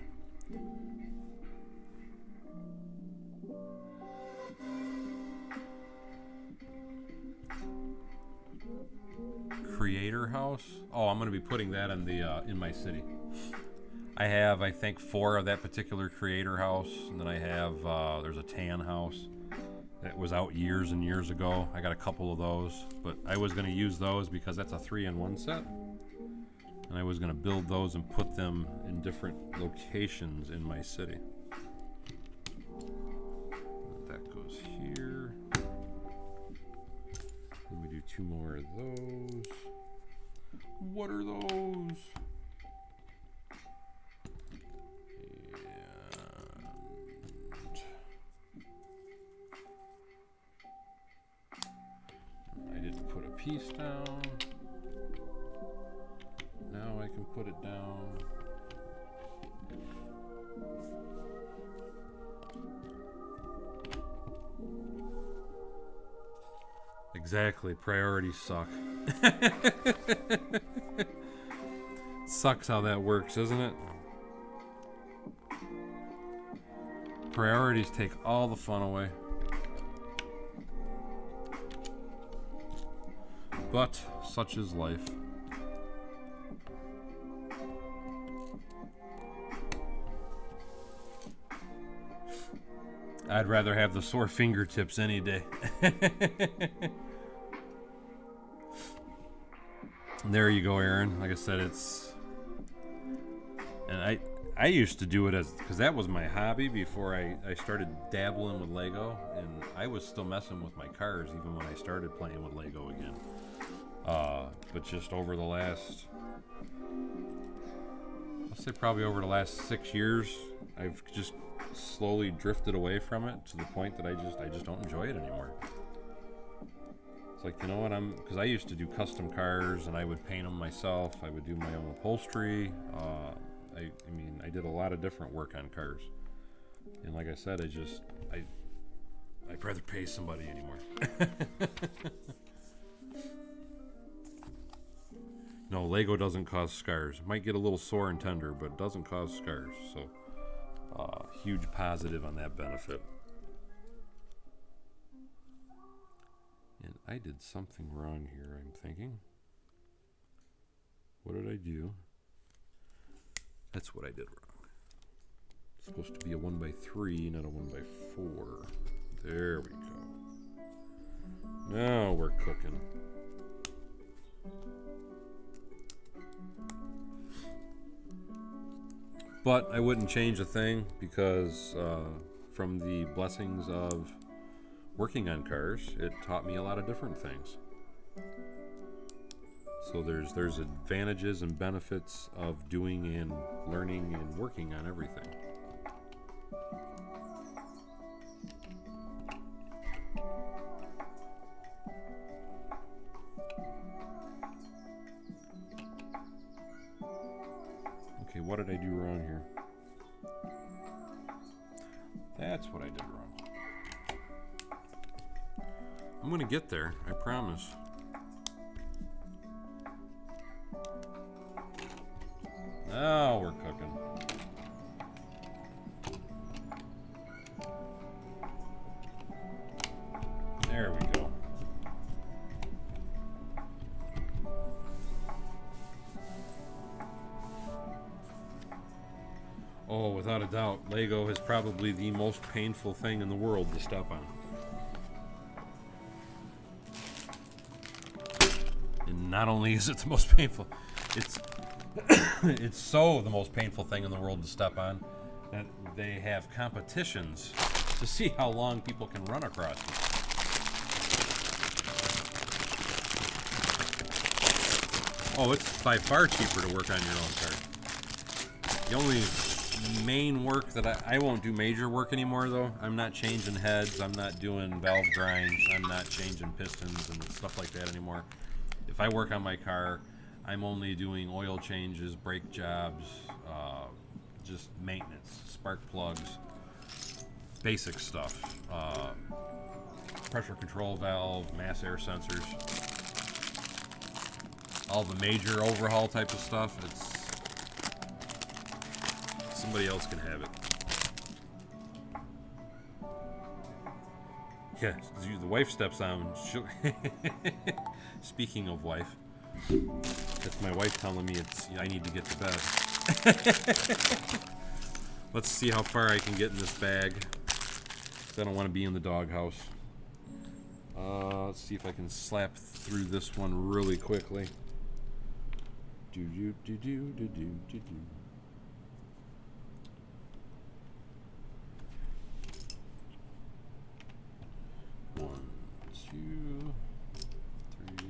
Creator house. Oh, I'm going to be putting that in the in my city. I have, I think, 4 of that particular creator house, and then I have there's a tan house that was out years and years ago. I got a couple of those, but I was going to use those because that's a 3-in-1 set, and I was going to build those and put them in different locations in my city. That goes here. Then we do 2 more of those. What are those? And I didn't put a piece down. Now I can put it down. Exactly, priorities suck. Sucks how that works, isn't it? Priorities take all the fun away. But such is life. I'd rather have the sore fingertips any day. There you go, Aaron. Like I said, it's... And I used to do it as... Because that was my hobby before I started dabbling with Lego. And I was still messing with my cars even when I started playing with Lego again. But just over the last... I'll say probably over the last 6 years, I've just slowly drifted away from it to the point that I just don't enjoy it anymore. It's like, you know what, because I used to do custom cars and I would paint them myself. I would do my own upholstery. I mean, I did a lot of different work on cars. And like I said, I'd rather pay somebody anymore. No, Lego doesn't cause scars. It might get a little sore and tender, but it doesn't cause scars. So, huge positive on that benefit. And I did something wrong here, I'm thinking. What did I do? That's what I did wrong. It's supposed to be a 1x3, not a 1x4. There we go. Now we're cooking. But I wouldn't change a thing because from the blessings of working on cars, it taught me a lot of different things. So there's advantages and benefits of doing and learning and working on everything. Okay, what did I do wrong here? That's what I did wrong. I'm gonna get there, I promise. Now we're cooking. There we go. Oh, without a doubt, Lego is probably the most painful thing in the world to step on. And not only is it the most painful, it's so the most painful thing in the world to step on that they have competitions to see how long people can run across it. Oh, it's by far cheaper to work on your own car. The only main work that I won't do major work anymore, though. I'm not changing heads. I'm not doing valve grinds. I'm not changing pistons and stuff like that anymore. If I work on my car, I'm only doing oil changes, brake jobs, just maintenance, spark plugs, basic stuff, pressure control valve, mass air sensors. all the major overhaul type of stuff, somebody else can have it. Yeah, the wife steps on. Speaking of wife, that's my wife telling me I need to get to bed. Let's see how far I can get in this bag. 'Cause I don't want to be in the doghouse. Let's see if I can slap through this one really quickly. Do do do do do do do do. One, two, three.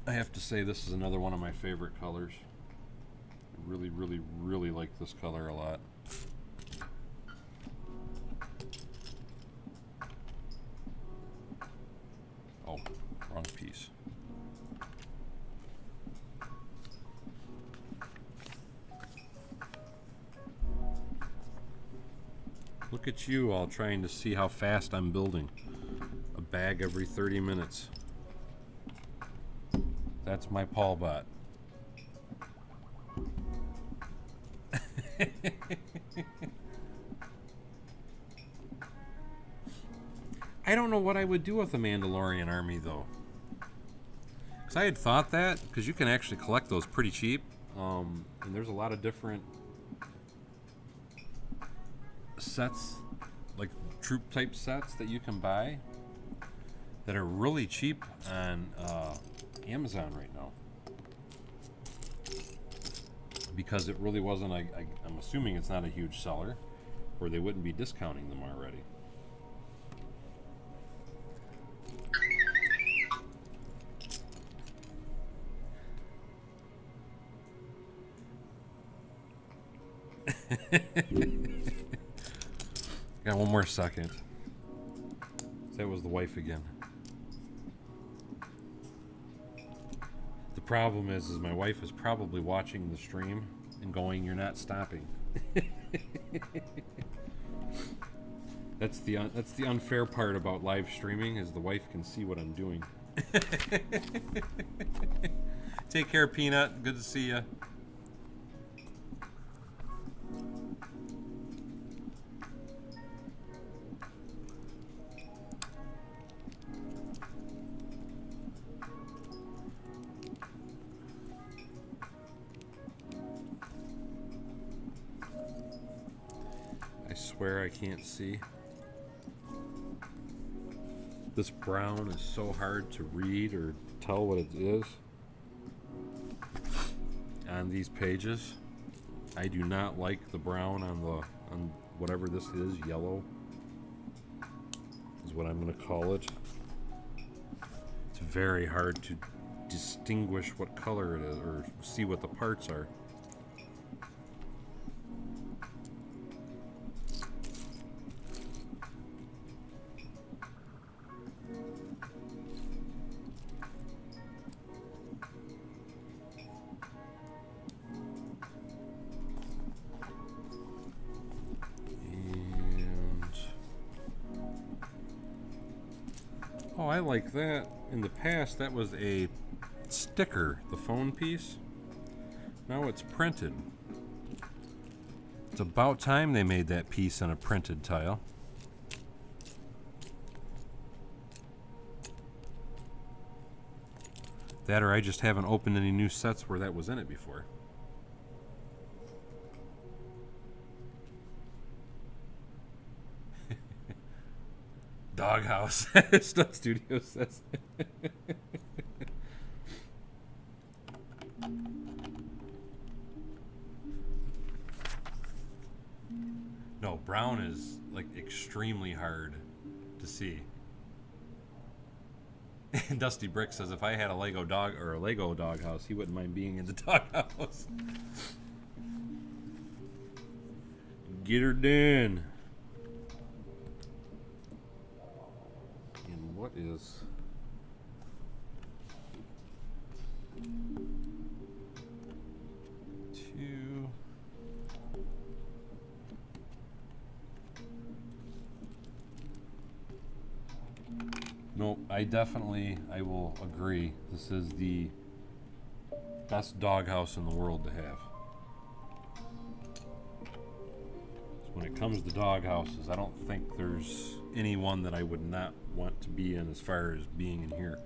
I have to say this is another one of my favorite colors. I really, really, really like this color a lot. Oh, wrong piece. Look at you all trying to see how fast I'm building. A bag every 30 minutes. That's my Paul bot. I don't know what I would do with the Mandalorian army though. Because I had thought that, because you can actually collect those pretty cheap. And there's a lot of different sets, like troop type sets that you can buy that are really cheap on Amazon right now. Because it really wasn't, I'm assuming it's not a huge seller, or they wouldn't be discounting them already. Got one more second. That was the wife again. The problem is my wife is probably watching the stream and going, "You're not stopping." That's the unfair part about live streaming, is the wife can see what I'm doing. Take care, Peanut. Good to see you. I swear I can't see. This brown is so hard to read or tell what it is on these pages. I do not like the brown on whatever this is. Yellow is what I'm going to call it. It's very hard to distinguish what color it is or see what the parts are. Oh, I like that. In the past, that was a sticker, the phone piece. Now it's printed. It's about time they made that piece on a printed tile. That, or I just haven't opened any new sets where that was in it before. Doghouse. Stud Studio says. No, brown is like extremely hard to see. Dusty Brick says if I had a Lego dog or a Lego doghouse, he wouldn't mind being in the doghouse. Get her done. And what is two? Nope, I will agree. This is the best doghouse in the world to have. So when it comes to doghouses, I don't think there's any one that I would not want to be in as far as being in here.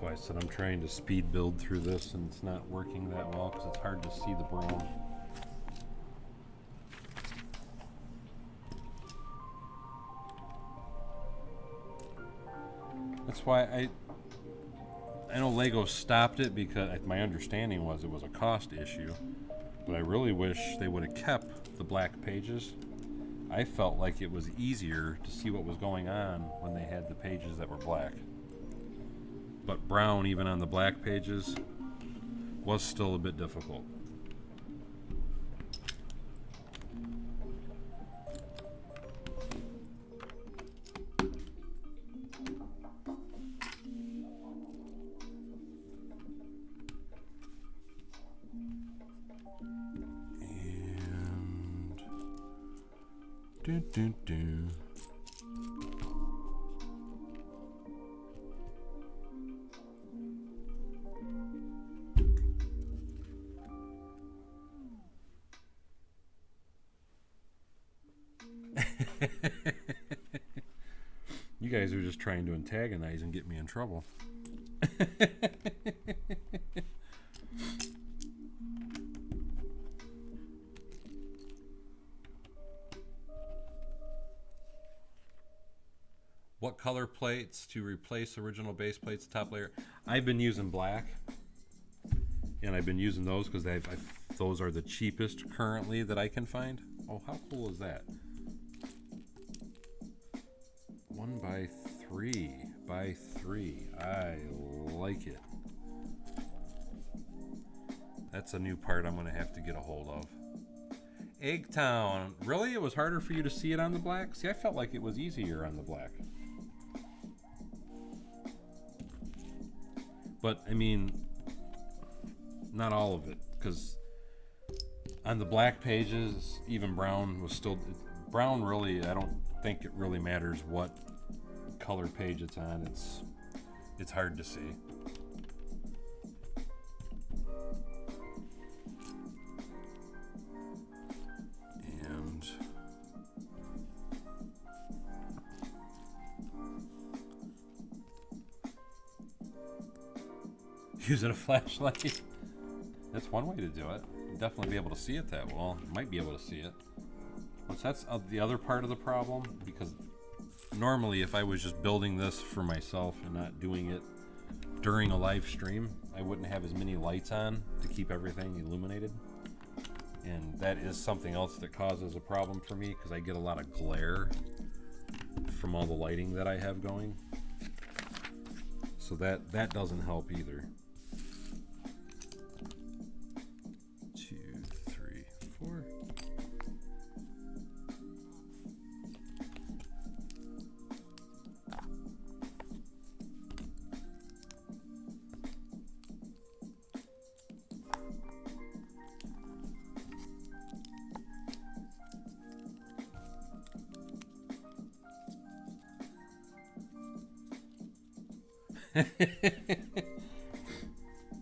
I said I'm trying to speed build through this and it's not working that well because it's hard to see the brown. That's why I know Lego stopped it because my understanding was it was a cost issue, but I really wish they would have kept the black pages. I felt like it was easier to see what was going on when they had the pages that were black. But brown, even on the black pages, was still a bit difficult. And do. You guys are just trying to antagonize and get me in trouble. What color plates to replace original base plates, top layer? I've been using black, and I've been using those because those are the cheapest currently that I can find. Oh, how cool is that? 1x3 I like it. That's a new part I'm gonna have to get a hold of. Eggtown. Really? It was harder for you to see it on the black? See, I felt like it was easier on the black. But I mean, not all of it, because on the black pages, even brown was still brown. Really, I don't think it really matters what color page it's on. It's hard to see. And using a flashlight. That's one way to do it. You'll definitely be able to see it that well. You might be able to see it. Well, that's the other part of the problem, because normally if I was just building this for myself and not doing it during a live stream, I wouldn't have as many lights on to keep everything illuminated. And that is something else that causes a problem for me, because I get a lot of glare from all the lighting that I have going. So that doesn't help either. 2, 3, 4.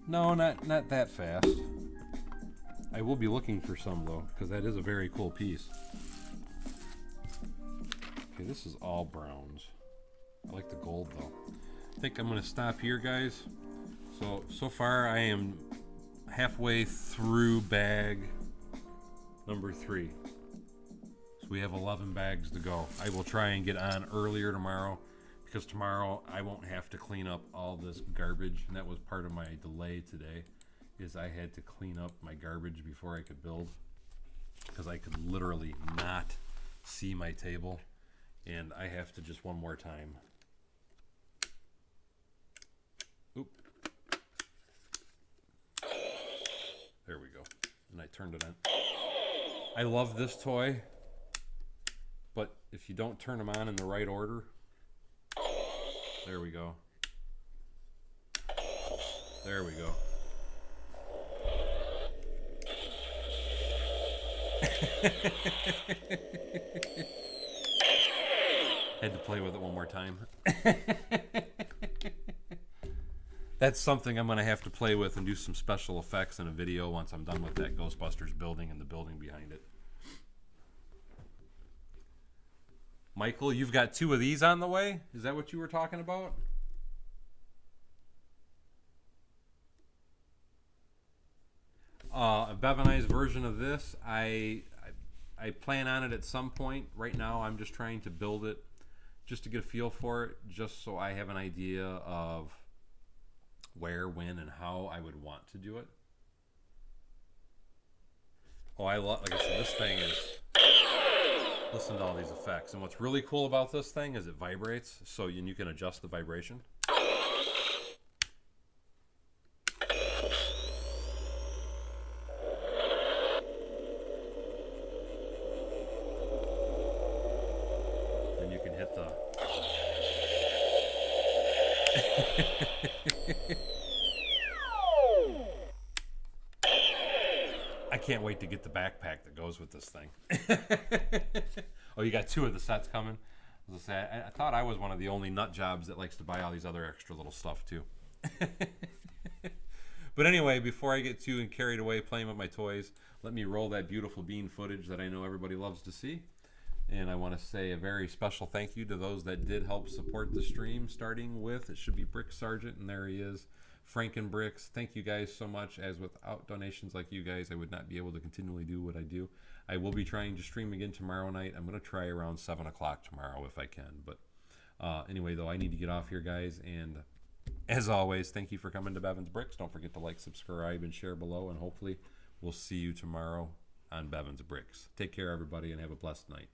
No, not that fast. I will be looking for some though, because that is a very cool piece. Okay, this is all browns. I like the gold though. I think I'm gonna stop here, guys. So far I am halfway through bag number 3. So we have 11 bags to go. I will try and get on earlier tomorrow, because tomorrow I won't have to clean up all this garbage, and that was part of my delay today, is I had to clean up my garbage before I could build, because I could literally not see my table, and I have to just one more time. Oop. turned it on. I love this toy, but if you don't turn them on in the right order, there we go. There we go. Had to play with it one more time. That's something I'm going to have to play with and do some special effects in a video once I'm done with that Ghostbusters building and the building behind it. Michael, you've got 2 of these on the way? Is that what you were talking about? A Bevanized version of this, I plan on it at some point. Right now, I'm just trying to build it just to get a feel for it, just so I have an idea of where, when, and how I would want to do it. Oh, I love, like I said, this thing is, listen to all these effects. And what's really cool about this thing is it vibrates, so you can adjust the vibration. And you can hit the... I can't wait to get the backpack that goes with this thing. Oh, you got 2 of the sets coming? I was gonna say, I thought I was one of the only nut jobs that likes to buy all these other extra little stuff too. But anyway, before I get too carried away playing with my toys, let me roll that beautiful bean footage that I know everybody loves to see. And I want to say a very special thank you to those that did help support the stream, starting with, it should be Brick Sergeant, and there he is, Franken Bricks. Thank you guys so much, as without donations like you guys, I would not be able to continually do what I do. I will be trying to stream again tomorrow night. I'm going to try around 7 o'clock tomorrow if I can. But anyway, though, I need to get off here, guys. And as always, thank you for coming to Bevan's Bricks. Don't forget to like, subscribe, and share below. And hopefully we'll see you tomorrow on Bevan's Bricks. Take care, everybody, and have a blessed night.